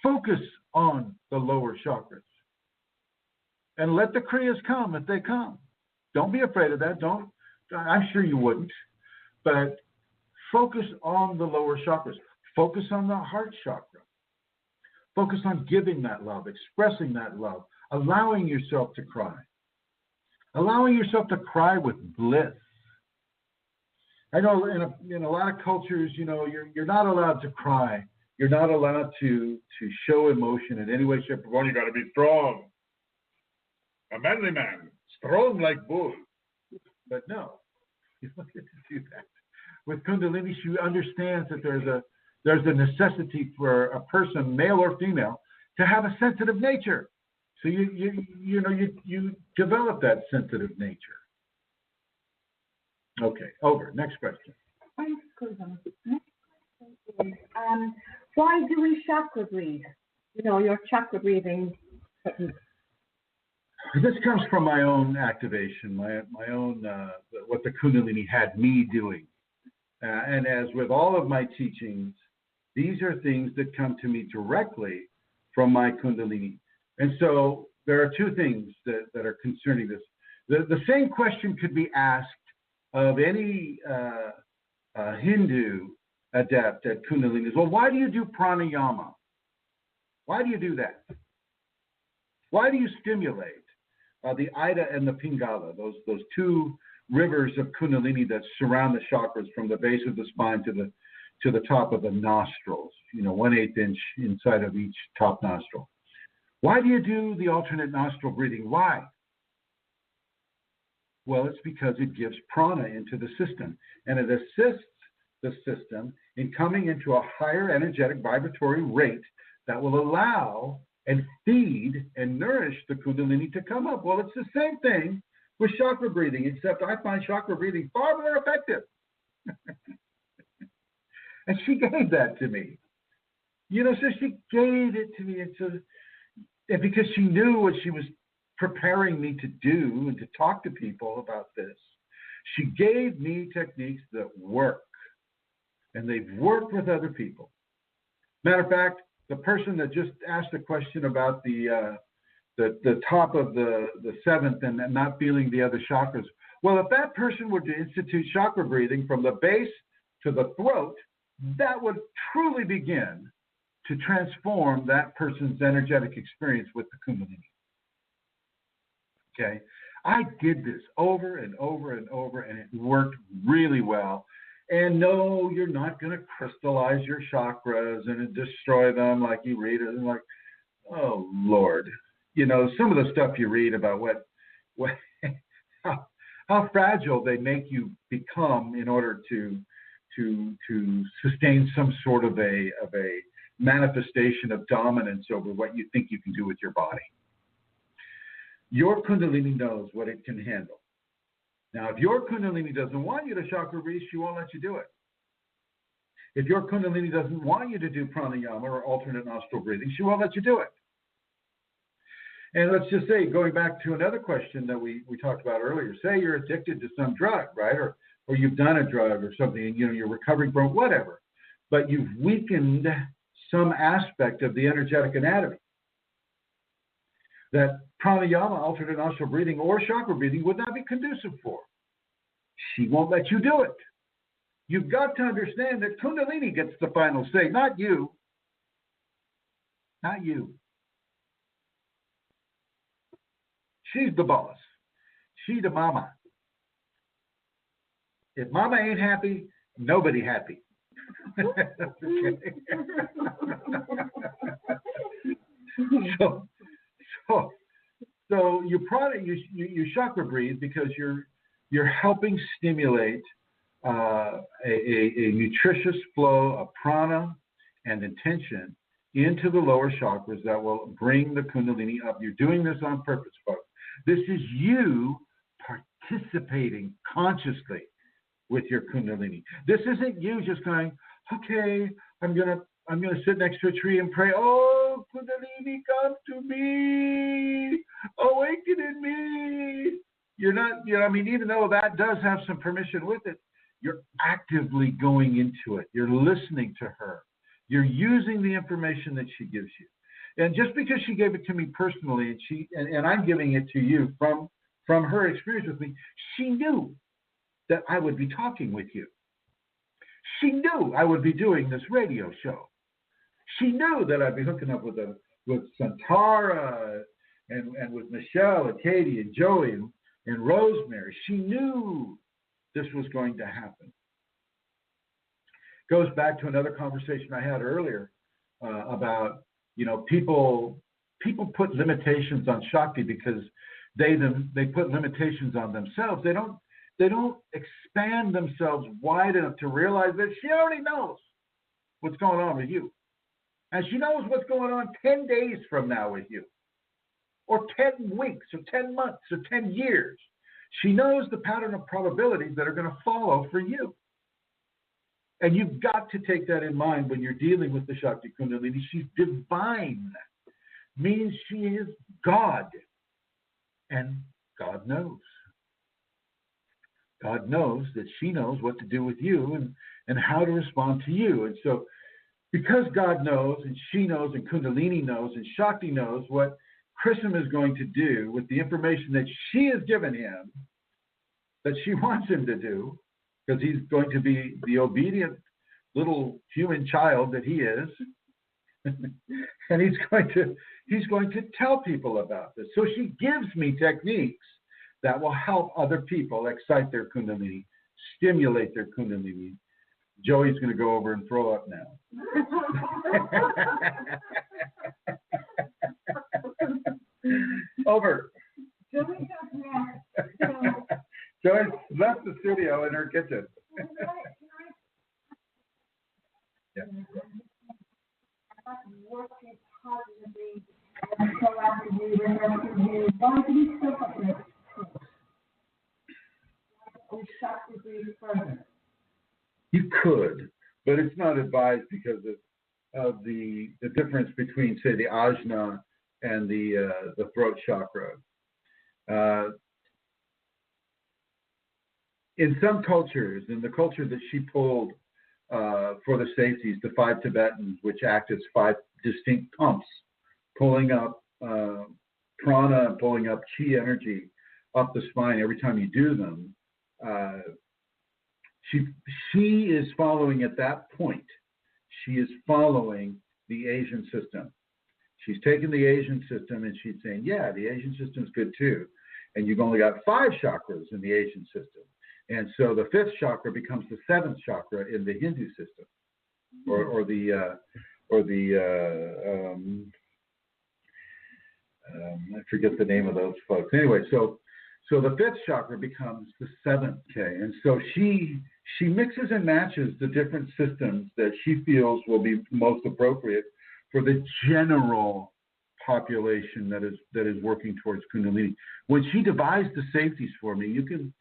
Focus on the lower chakras. And let the kriyas come if they come. Don't be afraid of that. I'm sure you wouldn't. But focus on the lower chakras. Focus on the heart chakra. Focus on giving that love, expressing that love, allowing yourself to cry. Allowing yourself to cry with bliss. I know in a lot of cultures, you're not allowed to cry. You're not allowed to show emotion in any way, shape, or form. You got to be strong. A manly man, strong like bull. But no, you don't get to do that. With Kundalini, she understands that there's a necessity for a person, male or female, to have a sensitive nature. So you develop that sensitive nature. Okay, over. Next question. Thanks, Chrism. Next question Why do we chakra breathe? You know, your chakra breathing technique. This comes from my own activation, my own, what the Kundalini had me doing. And as with all of my teachings, these are things that come to me directly from my Kundalini. And so there are two things that are concerning this. The same question could be asked of any Hindu adept at Kundalini. Well, why do you do pranayama? Why do you do that? Why do you stimulate the Ida and the Pingala, those two rivers of Kundalini that surround the chakras from the base of the spine to the top of the nostrils, 1/8 inch inside of each top nostril? Why do you do the alternate nostril breathing? Why? Well, it's because it gives prana into the system, and it assists the system in coming into a higher energetic vibratory rate that will allow and feed and nourish the Kundalini to come up. Well, it's the same thing with chakra breathing, except I find chakra breathing far more effective. And she gave that to me. So she gave it to me. And because she knew what she was preparing me to do and to talk to people about this, she gave me techniques that work. And they've worked with other people. Matter of fact, the person that just asked a question about the top of the seventh and not feeling the other chakras. Well, if that person were to institute chakra breathing from the base to the throat, that would truly begin to transform that person's energetic experience with the Kundalini. Okay? I did this over and over and over, and it worked really well. And no, you're not going to crystallize your chakras and destroy them like you read it. And like, oh, Lord. Some of the stuff you read about how fragile they make you become in order to sustain some sort of a manifestation of dominance over what you think you can do with your body. Your Kundalini knows what it can handle. Now, if your Kundalini doesn't want you to chakra breathe, she won't let you do it. If your Kundalini doesn't want you to do pranayama or alternate nostril breathing, she won't let you do it. And let's just say, going back to another question that we talked about earlier, say you're addicted to some drug, right? Or you've done a drug or something, and you're recovering from whatever, but you've weakened some aspect of the energetic anatomy that pranayama, alternate nostril breathing, or chakra breathing would not be conducive for. She won't let you do it. You've got to understand that Kundalini gets the final say, not you. Not you. She's the boss. She's the mama. If mama ain't happy, nobody happy. So you chakra breathe because you're helping stimulate a nutritious flow of prana and intention into the lower chakras that will bring the Kundalini up. You're doing this on purpose, folks. This is you participating consciously with your Kundalini. This isn't you just going, okay, I'm gonna sit next to a tree and pray, oh, Kundalini, come to me, awaken in me. You're not, even though that does have some permission with it, you're actively going into it. You're listening to her. You're using the information that she gives you. And just because she gave it to me personally, and I'm giving it to you from her experience with me, she knew that I would be talking with you. She knew I would be doing this radio show. She knew that I'd be hooking up with Santara and with Michelle and Katie and Joey and Rosemary. She knew this was going to happen. Goes back to another conversation I had earlier about, people put limitations on Shakti because they put limitations on themselves. They don't expand themselves wide enough to realize that she already knows what's going on with you. And she knows what's going on 10 days from now with you, or 10 weeks, or 10 months, or 10 years. She knows the pattern of probabilities that are going to follow for you. And you've got to take that in mind when you're dealing with the Shakti Kundalini. She's divine, means she is God. And God knows. God knows that she knows what to do with you and how to respond to you. And so because God knows and she knows and Kundalini knows and Shakti knows what Chrism is going to do with the information that she has given him, that she wants him to do, because he's going to be the obedient little human child that he is, and he's going to tell people about this. So she gives me techniques that will help other people excite their Kundalini, stimulate their Kundalini. Joey's going to go over and throw up now. Over. Joey left the studio in her kitchen. Yeah. Working positively and proactively and why do we still have next we shockingly further? You could, but it's not advised because of the difference between, say, the ajna and the throat chakra. In some cultures, in the culture that she pulled for the safeties, the 5 Tibetans, which act as 5 distinct pumps, pulling up prana and pulling up chi energy up the spine every time you do them. She is following at that point. She is following the Asian system. She's taken the Asian system and she's saying, yeah, the Asian system's good too. And you've only got 5 chakras in the Asian system. And so the 5th chakra becomes the 7th chakra in the Hindu system, I forget the name of those folks. Anyway, so the 5th chakra becomes the 7th. Okay, and so she mixes and matches the different systems that she feels will be most appropriate for the general population that is working towards Kundalini. When she devised the safeties for me, you can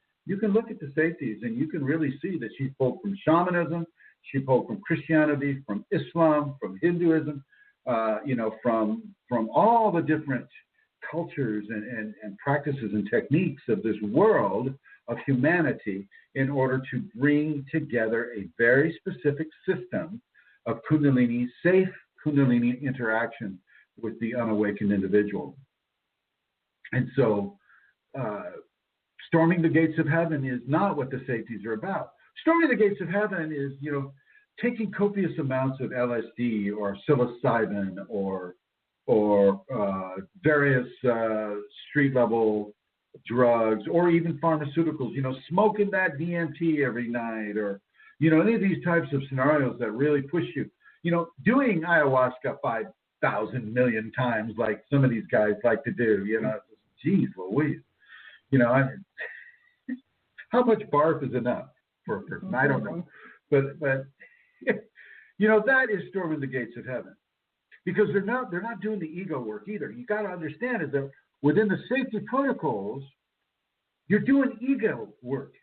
look at the safeties and you can really see that she pulled from shamanism, she pulled from Christianity, from Islam, from Hinduism, from all the different cultures and practices and techniques of this world of humanity in order to bring together a very specific system of Kundalini, safe Kundalini interaction with the unawakened individual. And so, storming the gates of heaven is not what the safeties are about. Storming the gates of heaven is, taking copious amounts of LSD or psilocybin or various street-level drugs or even pharmaceuticals, smoking that DMT every night or, any of these types of scenarios that really push you. Doing ayahuasca 5,000 million times like some of these guys like to do, geez Louise. How much barf is enough for a person? I don't know. But that is storming the gates of heaven. Because they're not doing the ego work either. You got to understand is that within the safety protocols, you're doing ego work.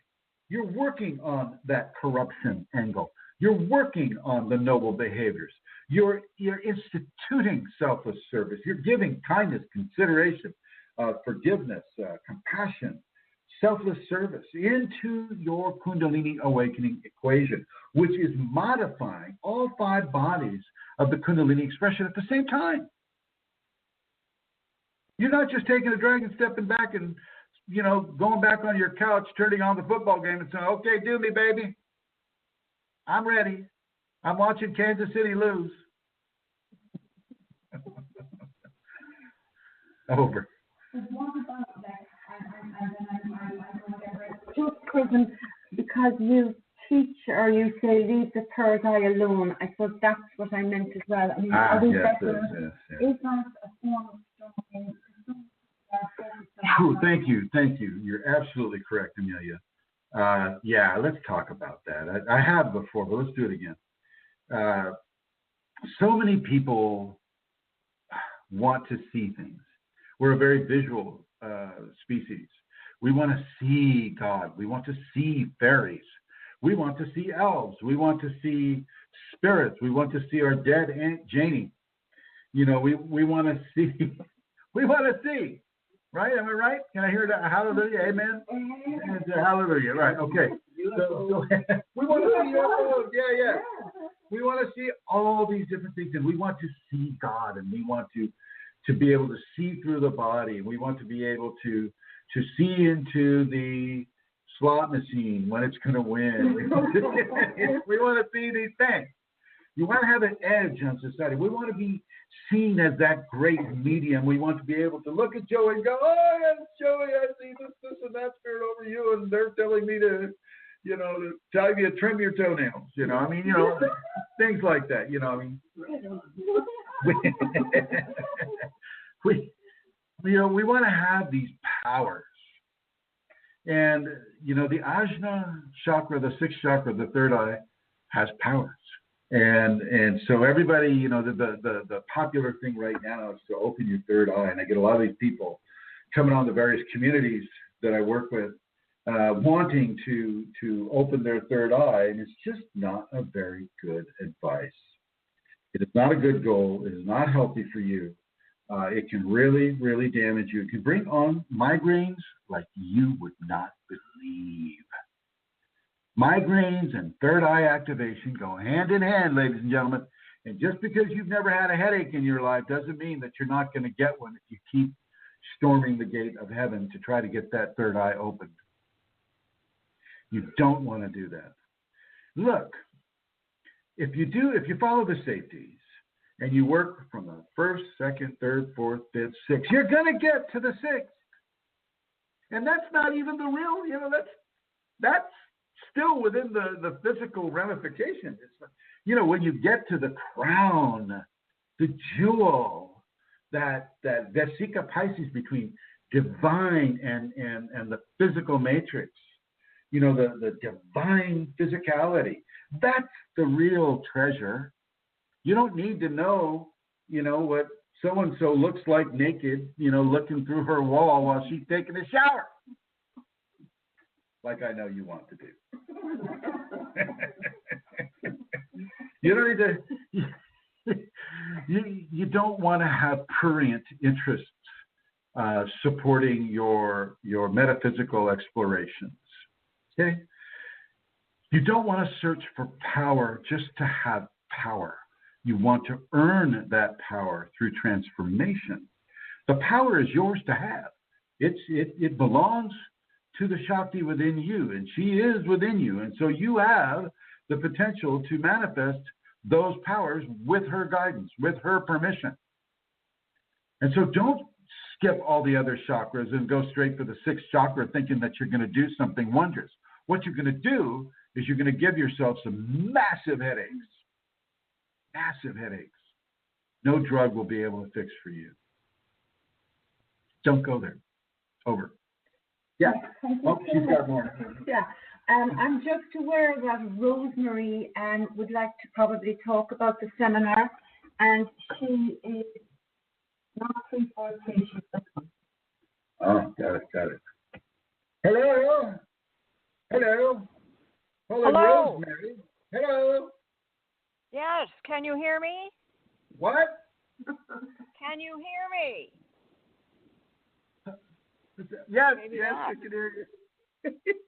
You're working on that corruption angle. You're working on the noble behaviors. You're instituting selfless service. You're giving kindness, consideration, forgiveness, compassion, selfless service into your Kundalini awakening equation, which is modifying all 5 bodies of the Kundalini expression at the same time. You're not just taking a drag and stepping back and, going back on your couch, turning on the football game and saying, okay, do me, baby. I'm ready. I'm watching Kansas City lose. Over. Just because you teach or you say leave the third eye alone, I suppose that's what I meant as well. I mean, yes. Is that a form of stalking? True. Thank you. You're absolutely correct, Amelia. Let's talk about that. I have before, but let's do it again. So many people want to see things. We're a very visual species. We want to see God. We want to see fairies. We want to see elves. We want to see spirits. We want to see our dead Aunt Janie. You know, we want to see, we want to see, right? Am I right? Can I hear that? Hallelujah, amen? Hallelujah, right, okay. So we want to see UFOs, yeah. We want to see all these different things, and we want to see God, and we want to be able to see through the body. We want to be able to see into the slot machine when it's going to win. We want to see these things. You want to have an edge on society. We want to be seen as that great medium. We want to be able to look at Joey and go, oh, yes, Joey, I see this, and that spirit over you, and they're telling me to, you know, to tell you to trim your toenails. You know, I mean, you know, things like that. You know, I mean, we want to have these powers. And, you know, the Ajna chakra, the sixth chakra, the third eye, has powers. And so everybody, you know, the popular thing right now is to open your third eye. And I get a lot of these people coming on the various communities that I work with wanting to open their third eye. And it's just not a very good advice. It is not a good goal. It is not healthy for you. It can really, really damage you. It can bring on migraines like you would not believe. Migraines and third eye activation go hand in hand, ladies and gentlemen. And just because you've never had a headache in your life doesn't mean that you're not going to get one if you keep storming the gate of heaven to try to get that third eye opened. You don't want to do that. Look, if you follow the safeties, and you work from the first, second, third, fourth, fifth, sixth, you're going to get to the sixth. And that's not even the real, you know, that's still within the physical ramifications. It's, you know, when you get to the crown, the jewel, that Vesica Pisces between divine and the physical matrix, you know, the divine physicality, that's the real treasure. You don't need to know, you know, what so-and-so looks like naked, you know, looking through her wall while she's taking a shower. Like I know you want to do. You don't need to, you don't want to have prurient interests supporting your metaphysical explorations, okay? You don't want to search for power just to have power. You want to earn that power through transformation. The power is yours to have. It belongs to the Shakti within you, and she is within you. And so you have the potential to manifest those powers with her guidance, with her permission. And so don't skip all the other chakras and go straight for the sixth chakra thinking that you're going to do something wondrous. What you're going to do is you're going to give yourself some massive headaches. Massive headaches. No drug will be able to fix for you. Don't go there. Over. Yeah. Oh, she's got more. Yeah. I'm just aware that Rosemary would like to probably talk about the seminar, and she is not free for patient. Oh, got it. Hello. Hello, Rosemary. Hello. Yes, can you hear me? What? Can you hear me? Yes, Maybe yes, not. I can hear you.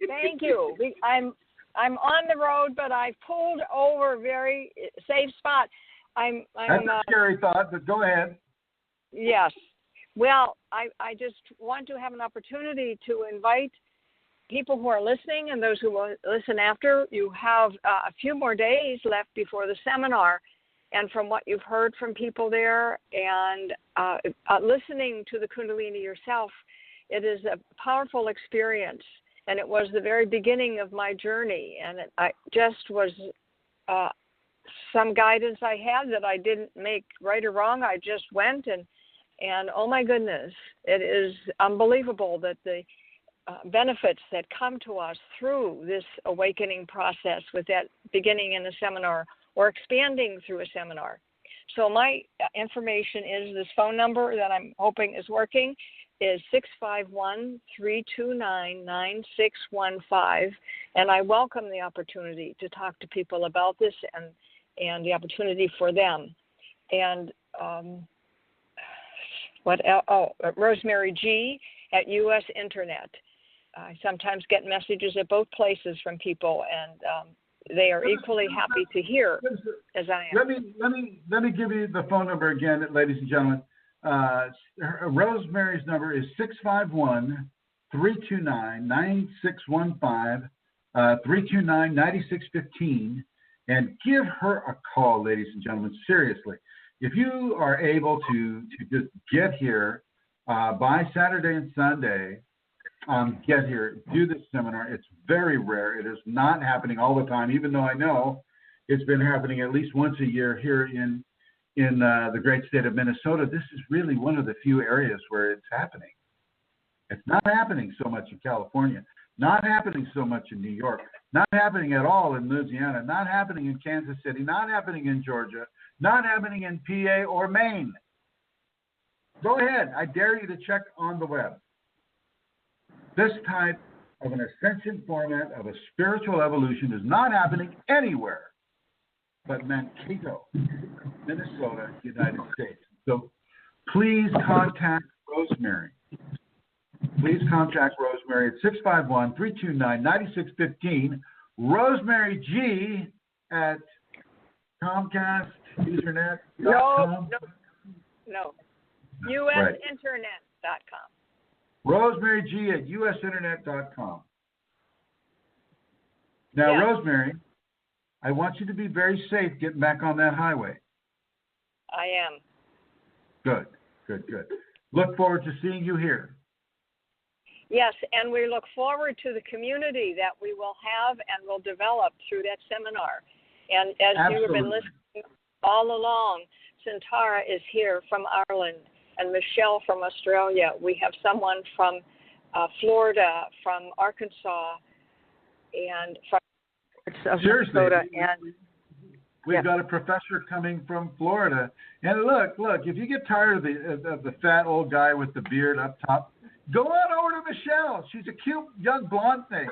Thank you. I'm on the road, but I've pulled over very safe spot. That's a scary thought, but go ahead. Yes. Well, I just want to have an opportunity to invite people who are listening and those who will listen after. You have a few more days left before the seminar, and from what you've heard from people there and listening to the Kundalini yourself, it is a powerful experience, and it was the very beginning of my journey, and I just was some guidance I had that I didn't make right or wrong. I just went, and oh my goodness, it is unbelievable that the benefits that come to us through this awakening process with that beginning in a seminar or expanding through a seminar. So my information is this phone number that I'm hoping is working, is 651-329-9615, and I welcome the opportunity to talk to people about this and the opportunity for them. And Rosemary G. at U.S. Internet. I sometimes get messages at both places from people, and they are equally happy to hear as I am. Let me give you the phone number again, ladies and gentlemen. Rosemary's number is 651-329-9615, 329-9615, and give her a call, ladies and gentlemen. Seriously, if you are able to just get here by Saturday and Sunday, get here, do this seminar. It's very rare. It is not happening all the time, even though I know it's been happening at least once a year here in the great state of Minnesota. This is really one of the few areas where it's happening. It's not happening so much in California, not happening so much in New York, not happening at all in Louisiana, not happening in Kansas City, not happening in Georgia, not happening in PA or Maine. Go ahead. I dare you to check on the web. This type of an ascension format of a spiritual evolution is not happening anywhere but Mankato, Minnesota, United States. So please contact Rosemary. Please contact Rosemary at 651-329-9615. Rosemary G at Comcast, Usernet.com. No. USInternet.com. Rosemary G at USInternet.com. Now, yes. Rosemary, I want you to be very safe getting back on that highway. I am. Good. Look forward to seeing you here. Yes, and we look forward to the community that we will have and will develop through that seminar. And as Absolutely. You have been listening all along, Santara is here from Ireland and Michelle from Australia. We have someone from Florida, from Arkansas, and from Minnesota. And we've got a professor coming from Florida. And look, if you get tired of the fat old guy with the beard up top, go on over to Michelle. She's a cute young blonde thing.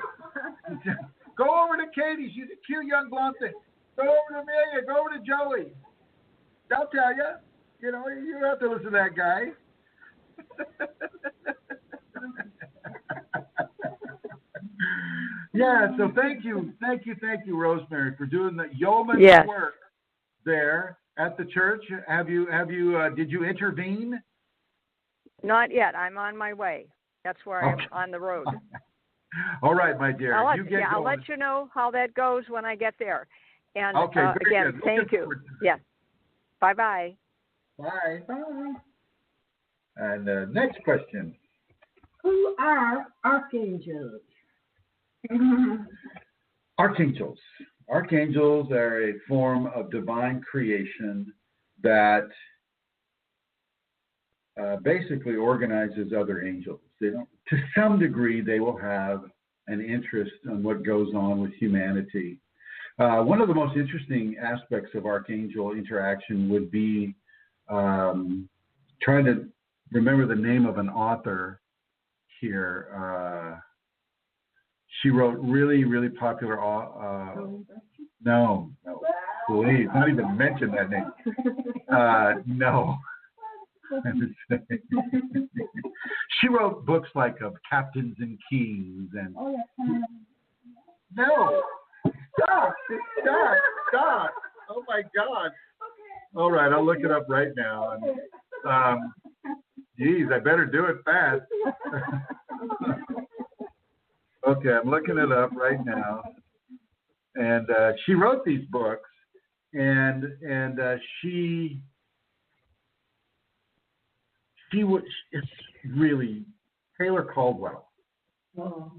Go over to Katie. She's a cute young blonde thing. Go over to Amelia. Go over to Joey. They'll tell you. You know, you don't have to listen to that guy. Yeah, so thank you, Rosemary, for doing the yeoman's work there at the church. Did you intervene? Not yet. I'm on my way. That's where I'm on the road. All right, my dear. I'll let you know how that goes when I get there. And again, good. Thank you. Yes. Bye-bye. Bye. And next question. Who are archangels? Archangels. Archangels are a form of divine creation that basically organizes other angels. They don't, to some degree, they will have an interest in what goes on with humanity. One of the most interesting aspects of archangel interaction would be trying to remember the name of an author here. She wrote really, really popular. No, please, not even mention that name. No. She wrote books like of Captains and Kings and. No. Stop! Oh my God! All right, I'll look it up right now. Geez, I better do it fast. Okay, I'm looking it up right now. And she wrote these books, and she was, it's really Taylor Caldwell. Oh.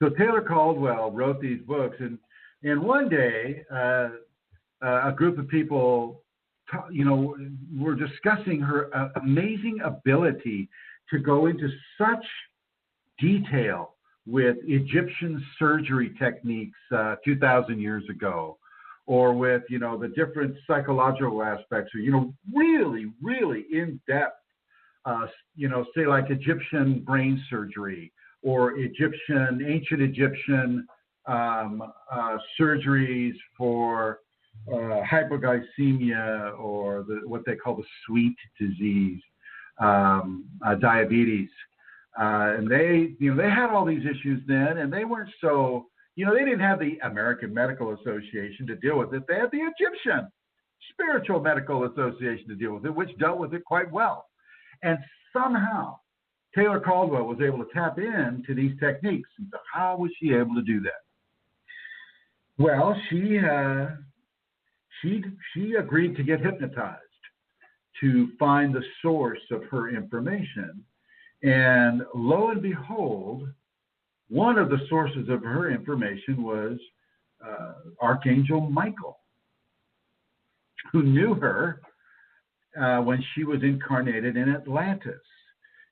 So Taylor Caldwell wrote these books, and one day a group of people, were discussing her amazing ability to go into such detail with Egyptian surgery techniques 2,000 years ago, or with, the different psychological aspects, or, really, really in-depth say like Egyptian brain surgery or ancient Egyptian surgeries for hypoglycemia or what they call the sweet disease, diabetes. And they had all these issues then, and they weren't so, they didn't have the American Medical Association to deal with it. They had the Egyptian Spiritual Medical Association to deal with it, which dealt with it quite well. And somehow Taylor Caldwell was able to tap into these techniques. And so how was she able to do that? Well, she agreed to get hypnotized to find the source of her information. And lo and behold, one of the sources of her information was Archangel Michael, who knew her when she was incarnated in Atlantis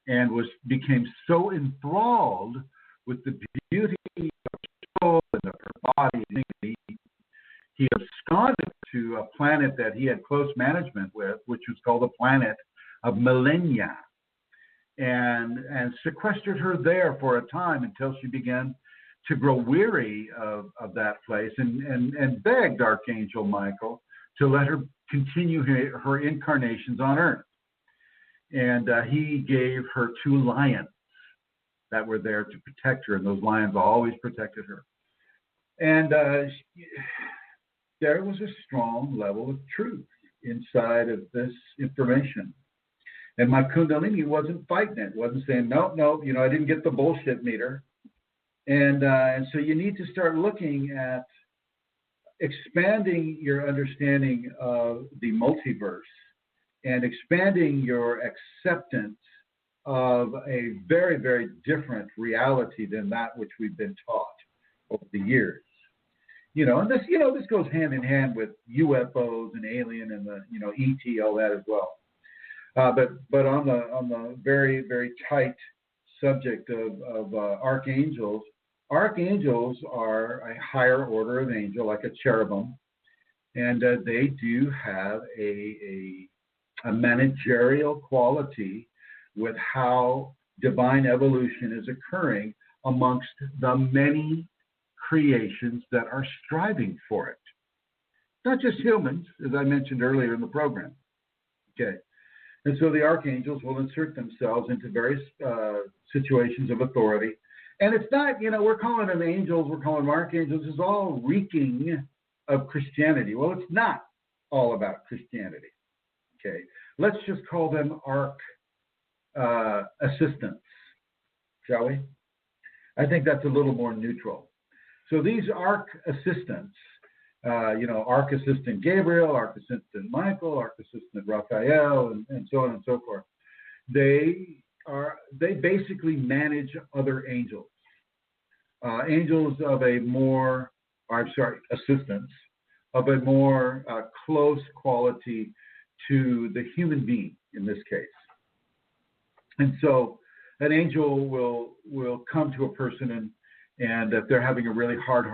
and became so enthralled with the beauty of her soul and of her body. He absconded to a planet that he had close management with, which was called the planet of Millennia, and sequestered her there for a time until she began to grow weary of that place and begged Archangel Michael to let her continue her incarnations on Earth. And he gave her 2 lions that were there to protect her, and those lions always protected her. And there was a strong level of truth inside of this information. And my Kundalini wasn't fighting it, wasn't saying, no, I didn't get the bullshit meter. And so you need to start looking at expanding your understanding of the multiverse and expanding your acceptance of a very, very different reality than that which we've been taught over the years. And this goes hand in hand with UFOs and alien and the, ET, all that as well. But on the very, very tight subject of archangels are a higher order of angel, like a cherubim, and they do have a managerial quality with how divine evolution is occurring amongst the many creations that are striving for it. Not just humans, as I mentioned earlier in the program. Okay. And so the archangels will insert themselves into various situations of authority. And it's not, we're calling them angels, we're calling them archangels. It's all reeking of Christianity. Well, it's not all about Christianity. Okay. Let's just call them arch assistants, shall we? I think that's a little more neutral. So these arch assistants, Arch Assistant Gabriel, Arch Assistant Michael, Arch Assistant Raphael, and so on and so forth. They basically manage other angels. Assistants of a more close quality to the human being in this case. And so an angel will come to a person and if they're having a really hard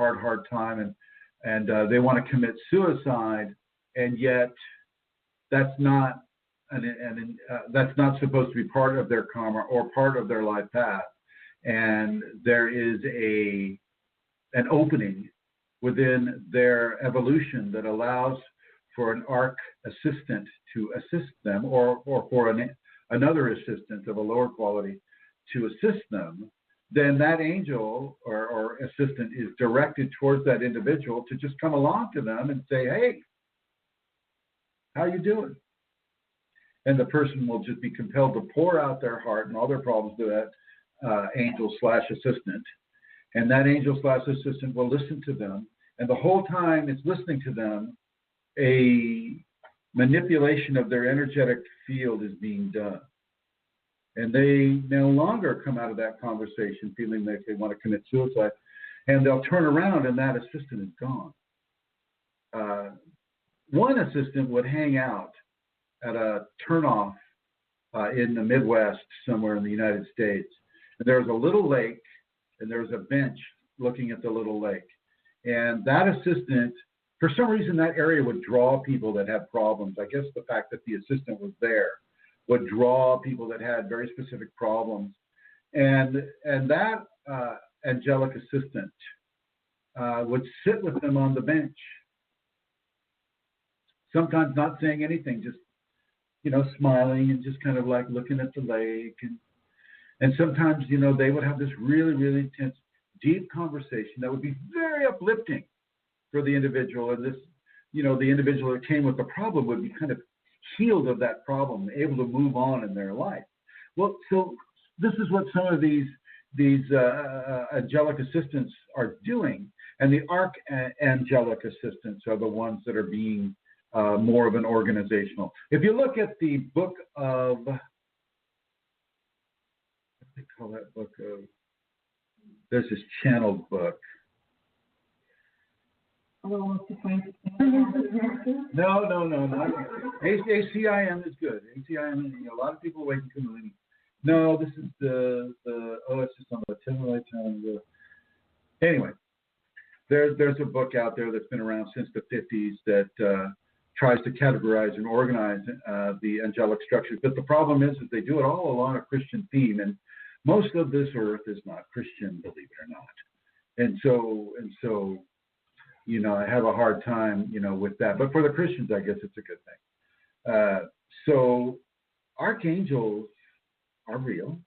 time and they want to commit suicide, and yet that's not that's not supposed to be part of their karma or part of their life path. And there is an opening within their evolution that allows for an arch assistant to assist them, or for another assistant of a lower quality to assist them. Then that angel or assistant is directed towards that individual to just come along to them and say, hey, how you doing? And the person will just be compelled to pour out their heart and all their problems to that angel/assistant. And that angel/assistant will listen to them. And the whole time it's listening to them, a manipulation of their energetic field is being done. And they no longer come out of that conversation feeling that they want to commit suicide. And they'll turn around and that assistant is gone. One assistant would hang out at a turnoff in the Midwest, somewhere in the United States. And there's a little lake, and there's a bench looking at the little lake. And that assistant, for some reason, that area would draw people that had problems. I guess the fact that the assistant was there would draw people that had very specific problems. And that angelic assistant would sit with them on the bench, sometimes not saying anything, just, smiling and just kind of like looking at the lake. And sometimes, they would have this really, really intense, deep conversation that would be very uplifting for the individual. And this, the individual that came with the problem would be kind of healed of that problem, able to move on in their life. Well, so this is what some of these angelic assistants are doing. And the archangelic assistants are the ones that are being more of an organizational. If you look at the book of, what do they call that book of? There's this channeled book. Oh, to find No. ACIM is good. ACIM, a lot of people awaken Kunalini. No, this is it's just on the Tumblr channel. Anyway, there's a book out there that's been around since the 50s that tries to categorize and organize the angelic structures. But the problem is that they do it all along a Christian theme, and most of this earth is not Christian, believe it or not. And so, I have a hard time, with that. But for the Christians, I guess it's a good thing. So archangels are real,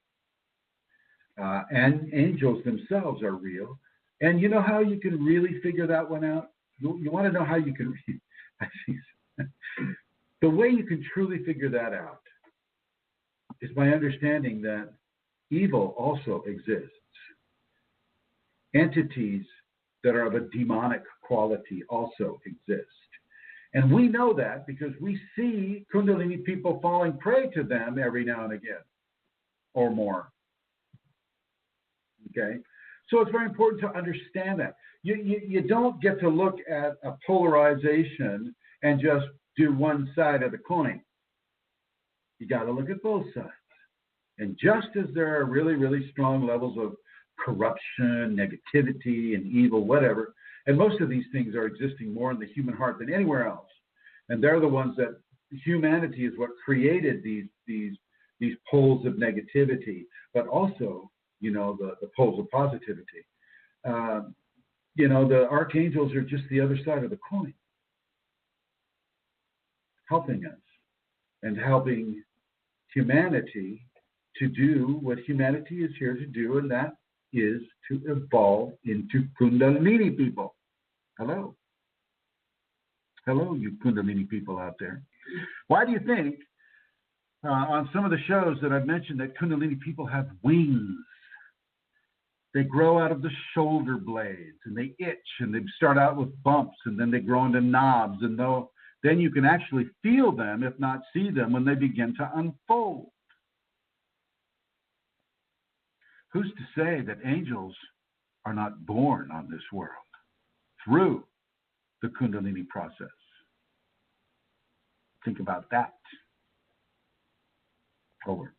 and angels themselves are real. And you know how you can really figure that one out? You want to know how you can the way you can truly figure that out is by understanding that evil also exists. Entities that are of a demonic quality also exist. And we know that because we see Kundalini people falling prey to them every now and again or more. Okay? So it's very important to understand that. You don't get to look at a polarization and just do one side of the coin. You got to look at both sides. And just as there are really, really strong levels of corruption, negativity, and evil, whatever, and most of these things are existing more in the human heart than anywhere else. And they're the ones that humanity is what created these poles of negativity, but also, the poles of positivity. The archangels are just the other side of the coin, helping us and helping humanity to do what humanity is here to do, and that is to evolve into Kundalini people. Hello. Hello, you Kundalini people out there. Why do you think on some of the shows that I've mentioned that Kundalini people have wings? They grow out of the shoulder blades, and they itch, and they start out with bumps, and then they grow into knobs, and then you can actually feel them, if not see them, when they begin to unfold. Who's to say that angels are not born on this world through the Kundalini process? Think about that. Over.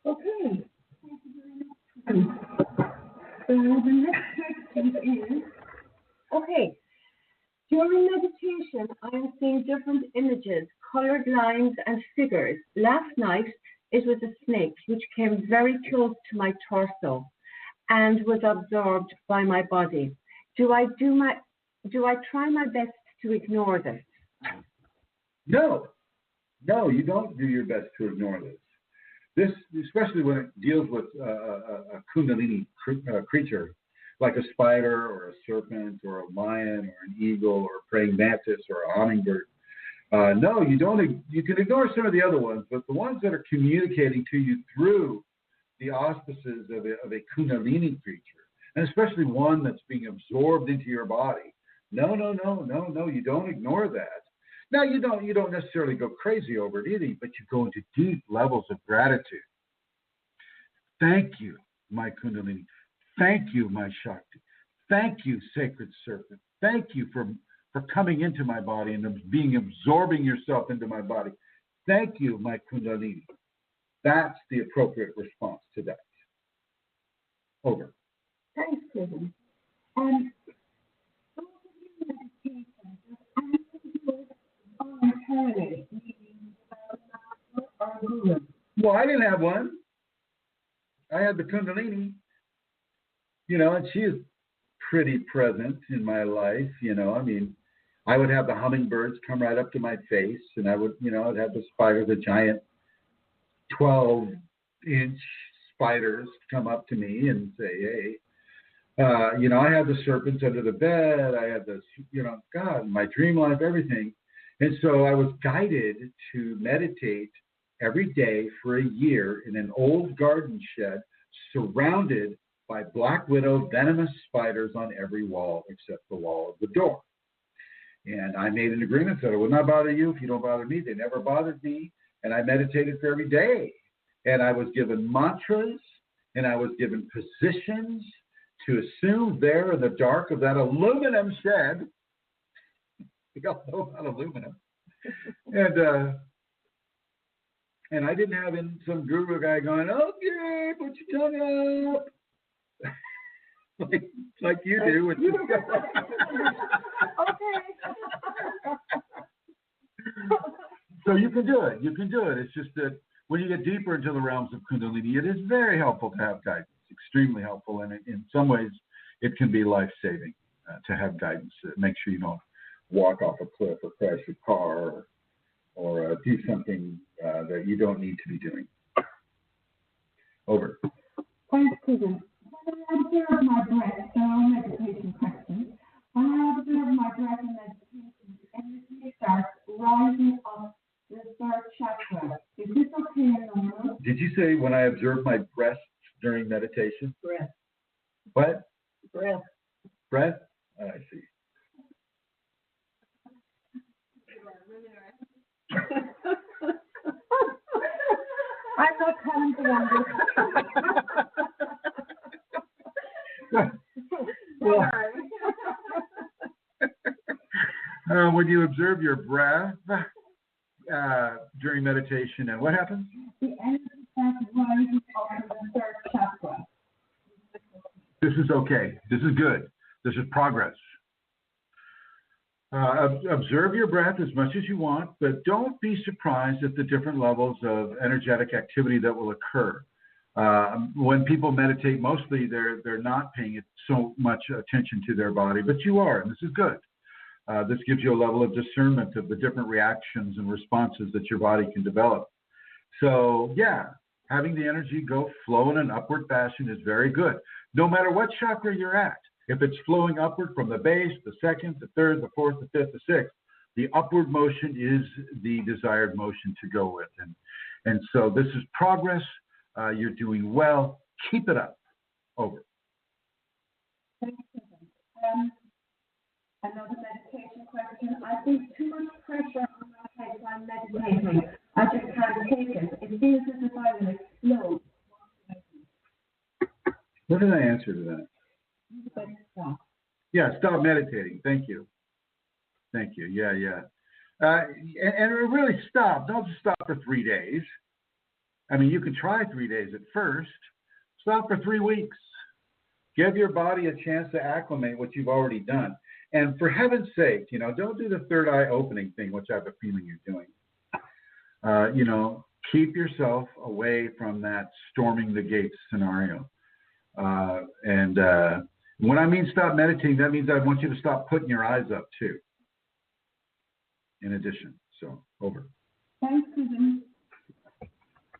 Okay. So the next question is, okay, during meditation, I am seeing different images, colored lines and figures. Last night, it was a snake which came very close to my torso and was absorbed by my body. Do I try my best to ignore this? No, you don't do your best to ignore this. This, especially when it deals with a Kundalini creature, like a spider or a serpent or a lion or an eagle or a praying mantis or a hummingbird. No, you don't. You can ignore some of the other ones, but the ones that are communicating to you through the auspices of a Kundalini creature, and especially one that's being absorbed into your body. No, you don't ignore that. Now, you don't necessarily go crazy over it either, but you go into deep levels of gratitude. Thank you, my Kundalini. Thank you, my Shakti. Thank you, sacred serpent. Thank you for coming into my body and absorbing yourself into my body. Thank you, my Kundalini. That's the appropriate response to that. Over. Thanks, Chrism. Voluntarily, meaning Well, I didn't have one. I had the Kundalini, and she is pretty present in my life, I mean, I would have the hummingbirds come right up to my face, and I would, I'd have the spiders, the giant 12-inch spiders come up to me and say, hey. I had the serpents under the bed. I had this, God, my dream life, everything. And so I was guided to meditate every day for a year in an old garden shed surrounded by black widow venomous spiders on every wall except the wall of the door. And I made an agreement that I would not bother you if you don't bother me. They never bothered me. And I meditated for every day. And I was given mantras, and I was given positions to assume there in the dark of that aluminum shed. We all know about aluminum. And I didn't have some guru guy going, okay, put your tongue up. like you do. Okay. So you can do it. It's just that when you get deeper into the realms of Kundalini, it is very helpful to have guidance, extremely helpful. And in some ways, it can be life-saving to have guidance. Make sure you don't walk off a cliff or crash your car or do something that you don't need to be doing. Over. Thanks, Susan. When I observe my breath, meditation question. When I observe my breath in meditation, the energy starts rising up the third chakra. Is this okay and normal? Did you say when I observe my breath during meditation? Breath. What? Breath. Breath? Oh, I see. I'm not commenting on this. When you observe your breath during meditation, and what happens? The energy starts rising up to the third chakra. This is okay. This is good. This is progress. Observe your breath as much as you want, but don't be surprised at the different levels of energetic activity that will occur. When people meditate, mostly they're not paying so much attention to their body, but you are, and this is good. This gives you a level of discernment of the different reactions and responses that your body can develop. So, yeah, having the energy flow in an upward fashion is very good, no matter what chakra you're at. If it's flowing upward from the base, the second, the third, the fourth, the fifth, the sixth, the upward motion is the desired motion to go with. And so this is progress. You're doing well. Keep it up. Over. Another meditation question. I think too much pressure on my head while meditating. I just can't take it. It feels as if I will explode. What did I answer to that? Stop. Yeah, stop meditating. Thank you. Yeah. And really stop. Don't just stop for 3 days. I mean, you can try 3 days at first. Stop for 3 weeks. Give your body a chance to acclimate what you've already done. And for heaven's sake, don't do the third eye opening thing, which I have a feeling you're doing. Keep yourself away from that storming the gates scenario. And when I mean stop meditating, that means I want you to stop putting your eyes up too. In addition, so over. Thanks, Susan.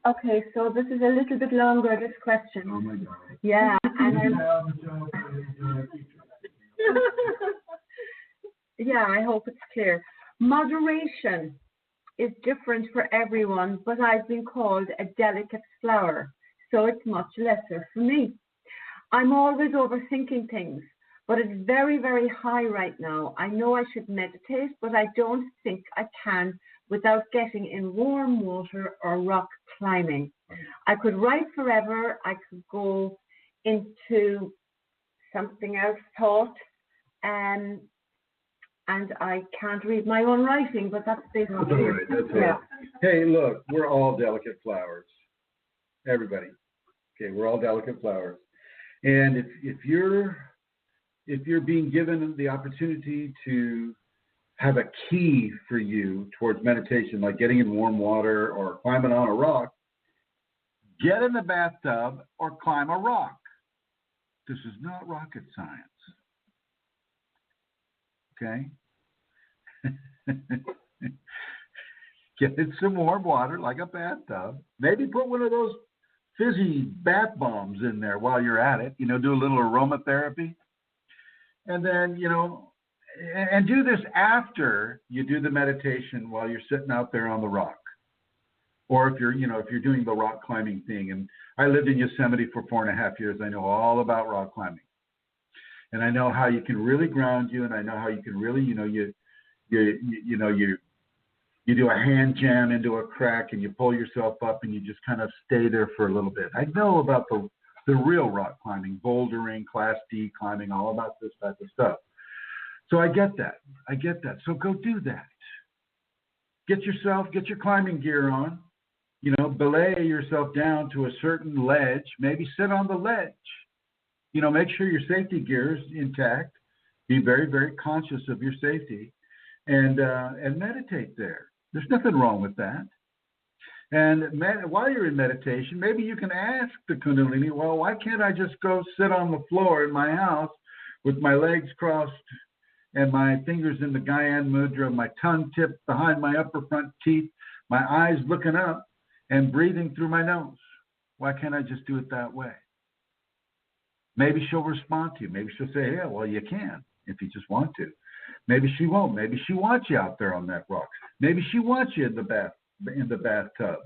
Okay, so this is a little bit longer, this question. Oh my God. Yeah. Yeah, I hope it's clear. Moderation is different for everyone, but I've been called a delicate flower, so it's much lesser for me. I'm always overthinking things, but it's very, very high right now. I know I should meditate, but I don't think I can without getting in warm water or rock climbing. I could write forever. I could go into something else thought, and I can't read my own writing, but that's basically That's all right. That's all right. Hey, look, we're all delicate flowers. Everybody. Okay, we're all delicate flowers. And if you're being given the opportunity to have a key for you towards meditation, like getting in warm water or climbing on a rock, get in the bathtub, or climb a rock. This is not rocket science. Okay? Get in some warm water like a bathtub. Maybe put one of those fizzy bath bombs in there while you're at it. Do a little aromatherapy. And then, and do this after you do the meditation while you're sitting out there on the rock. Or if you're doing the rock climbing thing. And I lived in Yosemite for 4.5 years. I know all about rock climbing. And I know how you can really ground you, and I know how you can really, you do a hand jam into a crack and you pull yourself up and you just kind of stay there for a little bit. I know about the real rock climbing, bouldering, Class D climbing, all about this type of stuff. So I get that. So go do that. Get your climbing gear on. Belay yourself down to a certain ledge. Maybe sit on the ledge. Make sure your safety gear is intact. Be very, very conscious of your safety, and meditate there. There's nothing wrong with that. And while you're in meditation, maybe you can ask the Kundalini, well, why can't I just go sit on the floor in my house with my legs crossed and my fingers in the Gyan Mudra, my tongue tipped behind my upper front teeth, my eyes looking up, and breathing through my nose? Why can't I just do it that way? Maybe she'll respond to you. Maybe she'll say, yeah, well, you can if you just want to. Maybe she won't. Maybe she wants you out there on that rock. Maybe she wants you in the bathtub.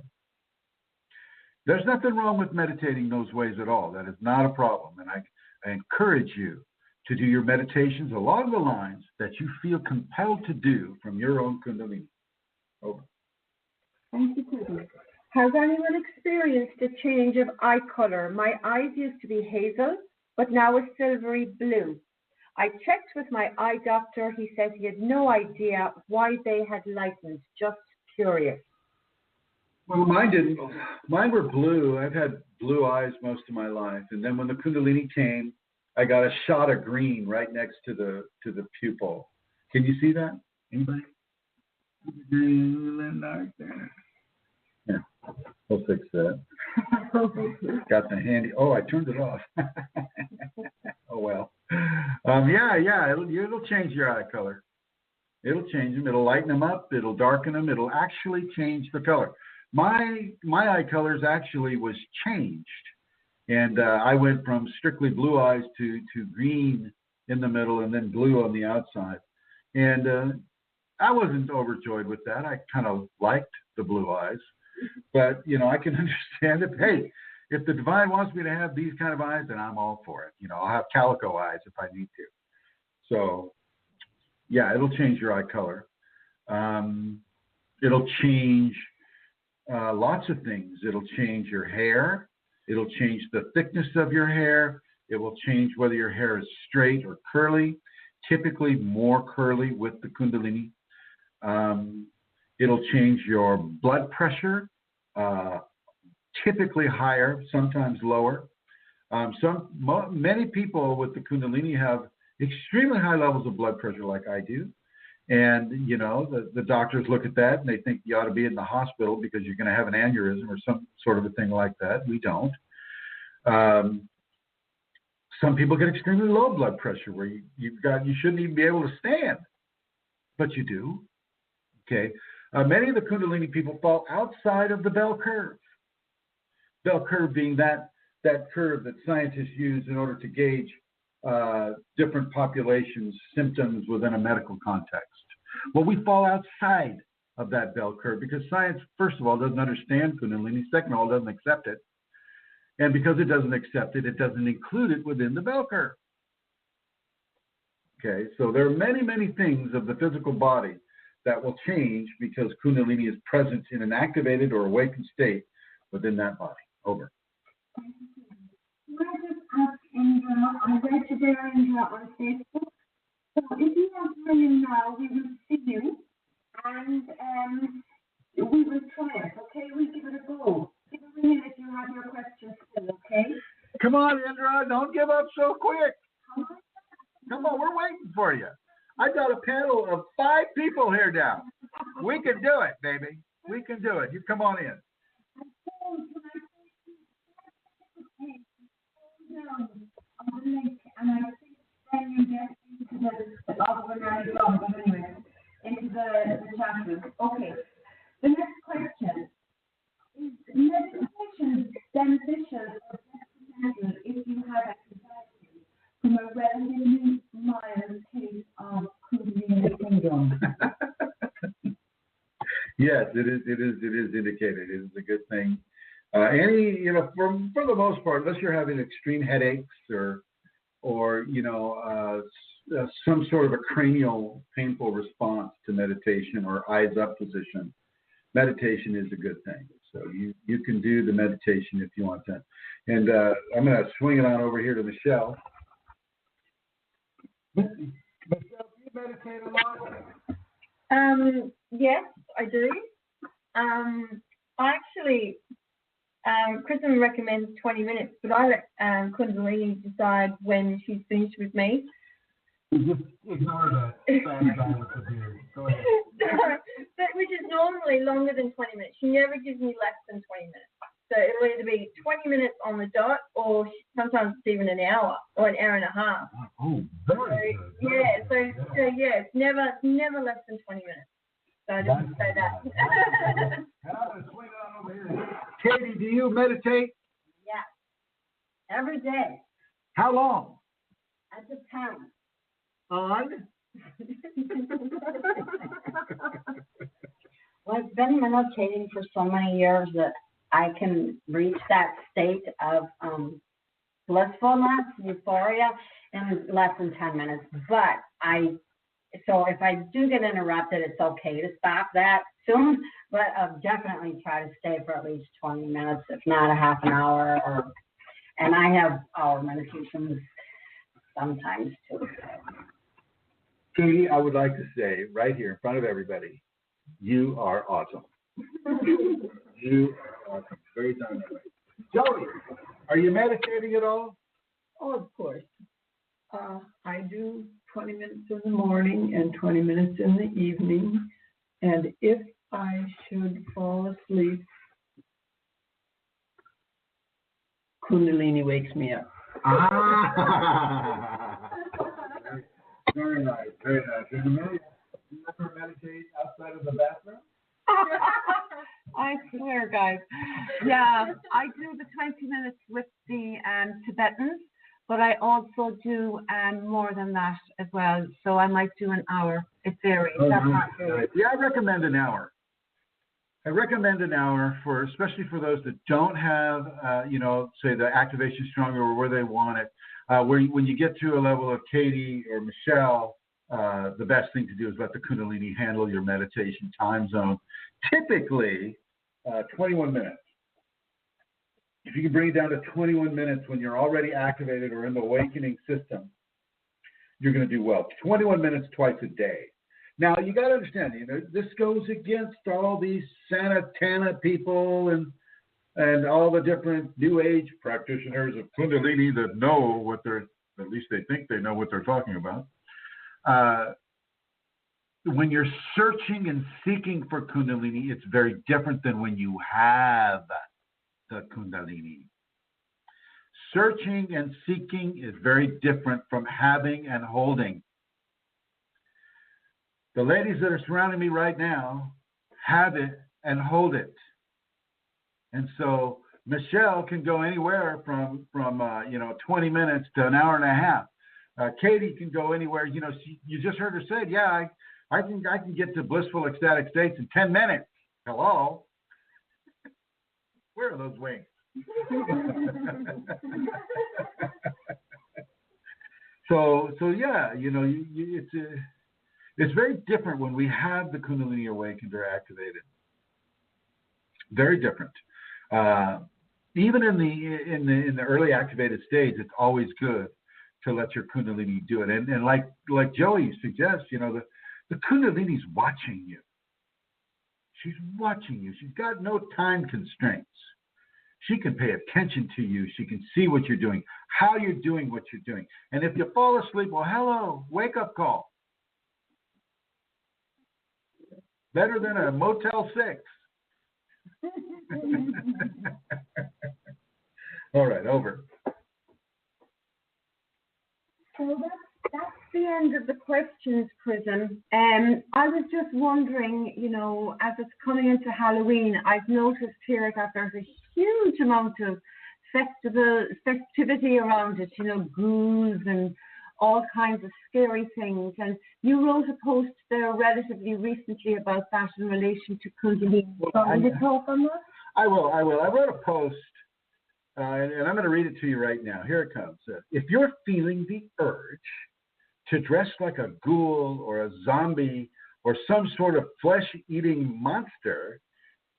There's nothing wrong with meditating those ways at all. That is not a problem. And I encourage you to do your meditations along the lines that you feel compelled to do from your own Kundalini. Over. Thank you, Susan. Has anyone experienced a change of eye color? My eyes used to be hazel, but now it's silvery blue. I checked with my eye doctor. He said he had no idea why they had lightened. Just curious. Well, mine didn't. Mine were blue. I've had blue eyes most of my life. And then when the Kundalini came, I got a shot of green right next to the pupil. Can you see that? Anybody? Yeah, we'll fix that. Got the handy. Oh, I turned it off. Oh well. Yeah. It'll change your eye color. It'll change them. It'll lighten them up. It'll darken them. It'll actually change the color. My eye colors actually was changed, and I went from strictly blue eyes to green in the middle and then blue on the outside. And I wasn't overjoyed with that. I kind of liked the blue eyes, but I can understand it. Hey, if the divine wants me to have these kind of eyes, then I'm all for it. I'll have calico eyes if I need to. So, yeah, it'll change your eye color. It'll change lots of things. It'll change your hair. It'll change the thickness of your hair. It will change whether your hair is straight or curly, typically more curly with the Kundalini. It'll change your blood pressure, typically higher, sometimes lower. Many people with the Kundalini have extremely high levels of blood pressure like I do. And, the doctors look at that and they think you ought to be in the hospital because you're going to have an aneurysm or some sort of a thing like that. We don't. Some people get extremely low blood pressure where you shouldn't even be able to stand, but you do. Okay. Many of the Kundalini people fall outside of the bell curve. Bell curve being that curve that scientists use in order to gauge different populations' symptoms within a medical context. Well, we fall outside of that bell curve because science, first of all, doesn't understand Kundalini. Second of all, doesn't accept it. And because it doesn't accept it, it doesn't include it within the bell curve. Okay, so there are many, many things of the physical body that will change because Kundalini is present in an activated or awakened state within that body. Over. Can I just ask Indra, I read today, Indra, on Facebook. So if you are praying now, we will see you and we will try it, okay? We'll give it a go. Give it a minute if you have your questions still, okay? Come on, Indra, don't give up so quick. Come on, we're waiting for you. I got a panel of 5 people here now. We can do it, baby. We can do it. You come on in. you. Okay. The next question is meditation beneficial or detrimental if you have anxiety from a relatively mild case of Kundalini syndrome? Yes, it is. It is indicated. It is a good thing. For the most part, unless you're having extreme headaches or some sort of a cranial painful response to meditation or eyes up position, meditation is a good thing. So you can do the meditation if you want to. And I'm going to swing it on over here to Michelle. Michelle, do you meditate a lot? Yes, I do. Chrism recommends 20 minutes, but I let Kundalini decide when she's finished with me. Just ignore that. Go ahead. Which is normally longer than 20 minutes. She never gives me less than 20 minutes. So it'll either be 20 minutes on the dot, or sometimes it's even an hour or an hour and a half. Oh, very good. It's never less than 20 minutes. So I just say that. And I'm going to swing it on over here. Katie, do you meditate? Yeah. Every day. How long? At the time. On? Well, I've been meditating for so many years that I can reach that state of blissfulness, euphoria, in less than 10 minutes. So if I do get interrupted, it's okay to stop that soon, but I'll definitely try to stay for at least 20 minutes, if not a half an hour. And I have hour meditations sometimes too. Katie, I would like to say right here in front of everybody, you are awesome. You are awesome. Very darn right. Joey, are you meditating at all? Oh, of course. I do 20 minutes in the morning and 20 minutes in the evening. And if I should fall asleep, Kundalini wakes me up. Very nice, very nice. Do you ever meditate outside of the bathroom? I swear, guys. Yeah, I do the 20 minutes with the Tibetans, but I also do more than that as well. So I might do an hour. It varies. Oh, That's nice. not good. Yeah, I recommend an hour. Especially for those that don't have, say the activation stronger or where they want it. When you get to a level of Katie or Michelle, the best thing to do is let the Kundalini handle your meditation time zone. Typically, 21 minutes. If you can bring it down to 21 minutes when you're already activated or in the awakening system, you're going to do well. 21 minutes twice a day. Now, you got to understand, this goes against all these Santana people and all the different New Age practitioners of Kundalini that know what at least they think they know what they're talking about. When you're searching and seeking for Kundalini, it's very different than when you have the Kundalini. Searching and seeking is very different from having and holding. The ladies that are surrounding me right now have it and hold it. And so Michelle can go anywhere from 20 minutes to an hour and a half. Katie can go anywhere. You just heard her say, yeah, I can get to blissful ecstatic states in 10 minutes. Hello? Where are those wings? So yeah, it's very different when we have the Kundalini awakened or activated. Very different. Even in the early activated stage, it's always good to let your Kundalini do it. And like Joey suggests, the Kundalini's watching you. She's watching you. She's got no time constraints. She can pay attention to you. She can see what you're doing, how you're doing what you're doing. And if you fall asleep, well, hello, wake up call. Better than a Motel 6. All right, over. So that's That's the end of the questions, Chrism. I was just wondering, as it's coming into Halloween, I've noticed here that there's a huge amount of festivity around it, ghouls and all kinds of scary things. And you wrote a post there relatively recently about that in relation to Kundalini. Can you talk on that? I will. I wrote a post, and I'm going to read it to you right now. Here it comes. If you're feeling the urge to dress like a ghoul or a zombie or some sort of flesh-eating monster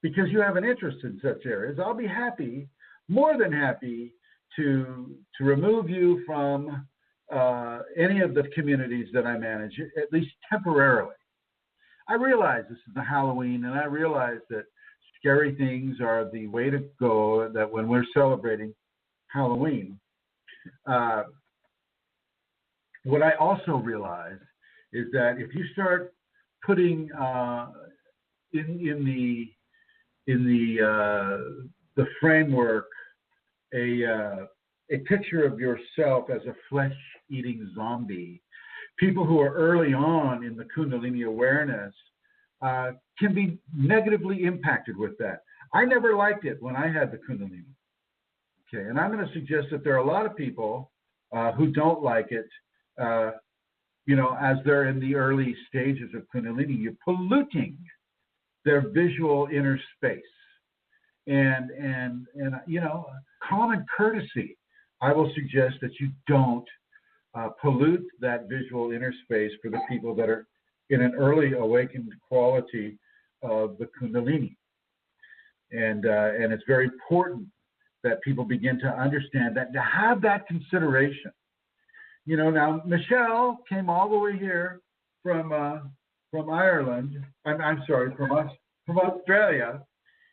because you have an interest in such areas, I'll be happy, more than happy, to remove you from any of the communities that I manage, at least temporarily. I realize this is the Halloween, and I realize that scary things are the way to go, that when we're celebrating Halloween. What I also realize is that if you start putting in the framework a picture of yourself as a flesh-eating zombie, people who are early on in the Kundalini awareness can be negatively impacted with that. I never liked it when I had the Kundalini. Okay, and I'm going to suggest that there are a lot of people who don't like it. As they're in the early stages of Kunalini, you're polluting their visual inner space. And common courtesy, I will suggest that you don't pollute that visual inner space for the people that are in an early awakened quality of the Kundalini. And it's very important that people begin to understand that, to have that consideration. Now Michelle came all the way here from Ireland. I'm sorry, from Australia.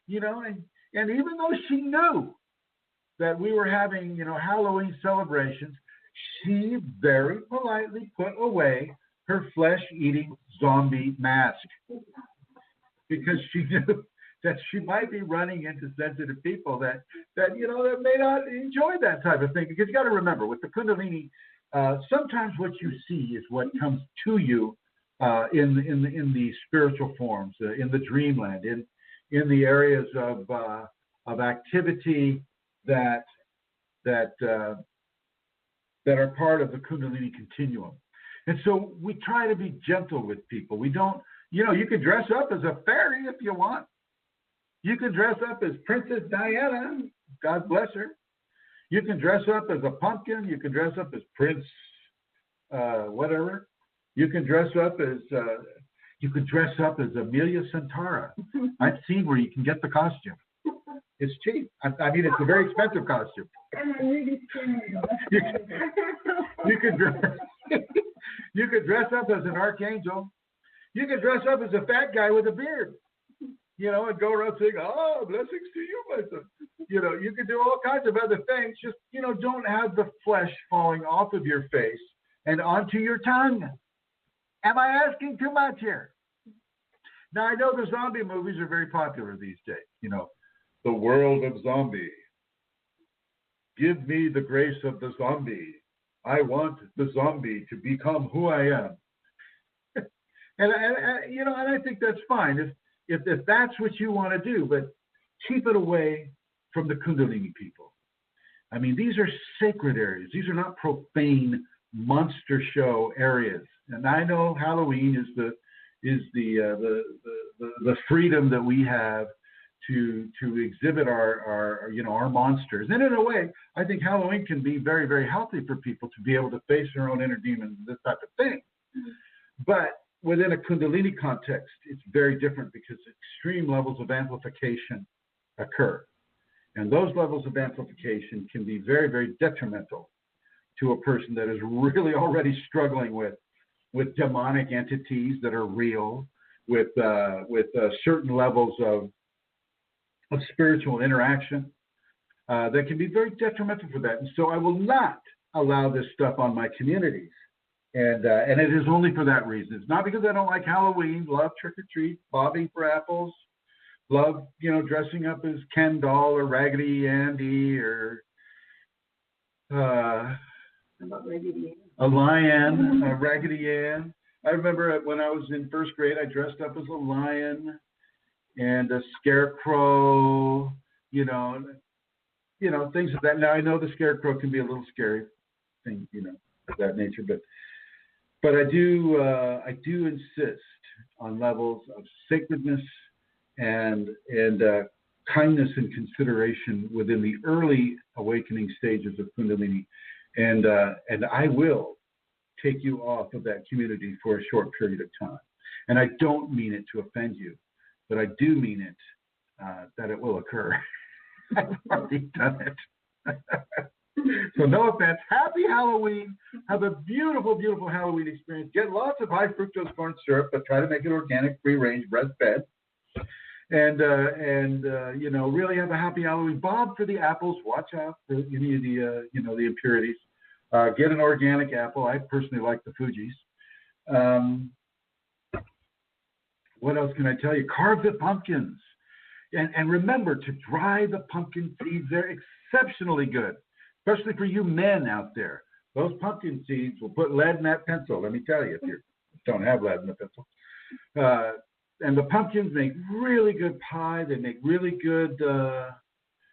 And even though she knew that we were having Halloween celebrations, she very politely put away her flesh-eating zombie mask because she knew that she might be running into sensitive people that may not enjoy that type of thing. Because you got to remember, with the Kundalini, sometimes what you see is what comes to you in the spiritual forms, in the dreamland, in the areas of activity that are part of the Kundalini continuum. And so we try to be gentle with people. We don't, you can dress up as a fairy if you want. You can dress up as Princess Diana, God bless her. You can dress up as a pumpkin. You can dress up as Prince whatever. You can dress up as Amelia Santara. I've seen where you can get the costume. It's cheap. I mean, it's a very expensive costume. And I'm really scared. You could dress up as an archangel. You could dress up as a fat guy with a beard, and go around saying, "Oh, blessings to you, my son." You could do all kinds of other things. Just, don't have the flesh falling off of your face and onto your tongue. Am I asking too much here? Now, I know the zombie movies are very popular these days. The world of zombie. Give me the grace of the zombie. I want the zombie to become who I am. and I think that's fine if that's what you want to do, but keep it away from the Kundalini people. I mean, these are sacred areas. These are not profane monster show areas. And I know Halloween is the freedom that we have to exhibit our monsters. And in a way, I think Halloween can be very, very healthy for people to be able to face their own inner demons, this type of thing. But within a Kundalini context, it's very different because extreme levels of amplification occur. And those levels of amplification can be very, very detrimental to a person that is really already struggling with demonic entities that are real, with certain levels of spiritual interaction that can be very detrimental for that. And so I will not allow this stuff on my communities. And it is only for that reason. It's not because I don't like Halloween, love trick or treat, bobbing for apples, love, dressing up as Ken doll or Raggedy Andy or About Raggedy Ann. a lion, a Raggedy Ann. I remember when I was in first grade, I dressed up as a lion and a scarecrow, things of that. Now I know the scarecrow can be a little scary thing, of that nature, but I do insist on levels of sacredness and kindness and consideration within the early awakening stages of Kundalini, and I will take you off of that community for a short period of time. And I don't mean it to offend you, but I do mean it that it will occur. I've already done it. So no offense. Happy Halloween. Have a beautiful, beautiful Halloween experience. Get lots of high fructose corn syrup, but try to make it organic, free-range, breastfed. And really have a happy Halloween. Bob for the apples. Watch out for any of the, the impurities. Get an organic apple. I personally like the Fuji's. What else can I tell you? Carve the pumpkins. And remember to dry the pumpkin seeds. They're exceptionally good, especially for you men out there. Those pumpkin seeds will put lead in that pencil, let me tell you, if you don't have lead in the pencil. And the pumpkins make really good pie. They make really good,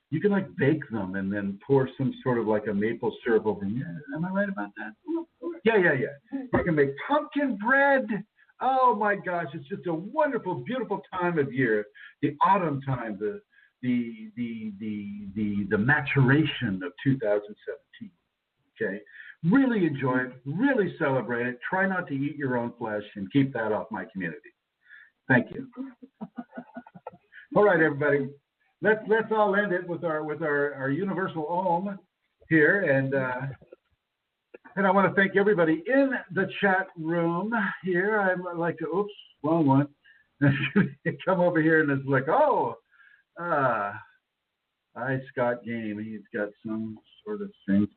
you can bake them and then pour some sort of like a maple syrup over them. Yeah, am I right about that? Yeah. You can make pumpkin bread. Oh my gosh, it's just a wonderful, beautiful time of year. The autumn time, the maturation of 2017. Okay, really enjoy it, really celebrate it. Try not to eat your own flesh and keep that off my community. Thank you. All right, everybody, let's all end it with our universal Om here, and I want to thank everybody in the chat room here. I'd like to, oops, wrong one. Come over here and it's like, hi, Scott Game. He's got some sort of thing.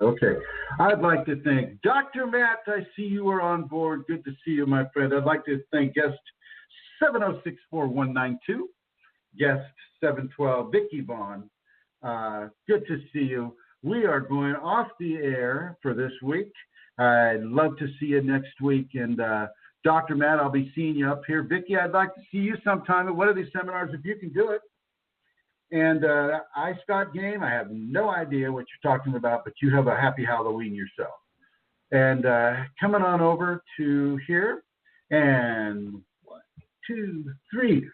Okay. I'd like to thank Dr. Matt. I see you are on board. Good to see you, my friend. I'd like to thank guest 7064192, guest 712, Vicky Vaughn. Good to see you. We are going off the air for this week. I'd love to see you next week. And Dr. Matt, I'll be seeing you up here. Vicky, I'd like to see you sometime at one of these seminars if you can do it. And Scott Game, I have no idea what you're talking about, but you have a happy Halloween yourself. And coming on over to here. And 1, 2, 3.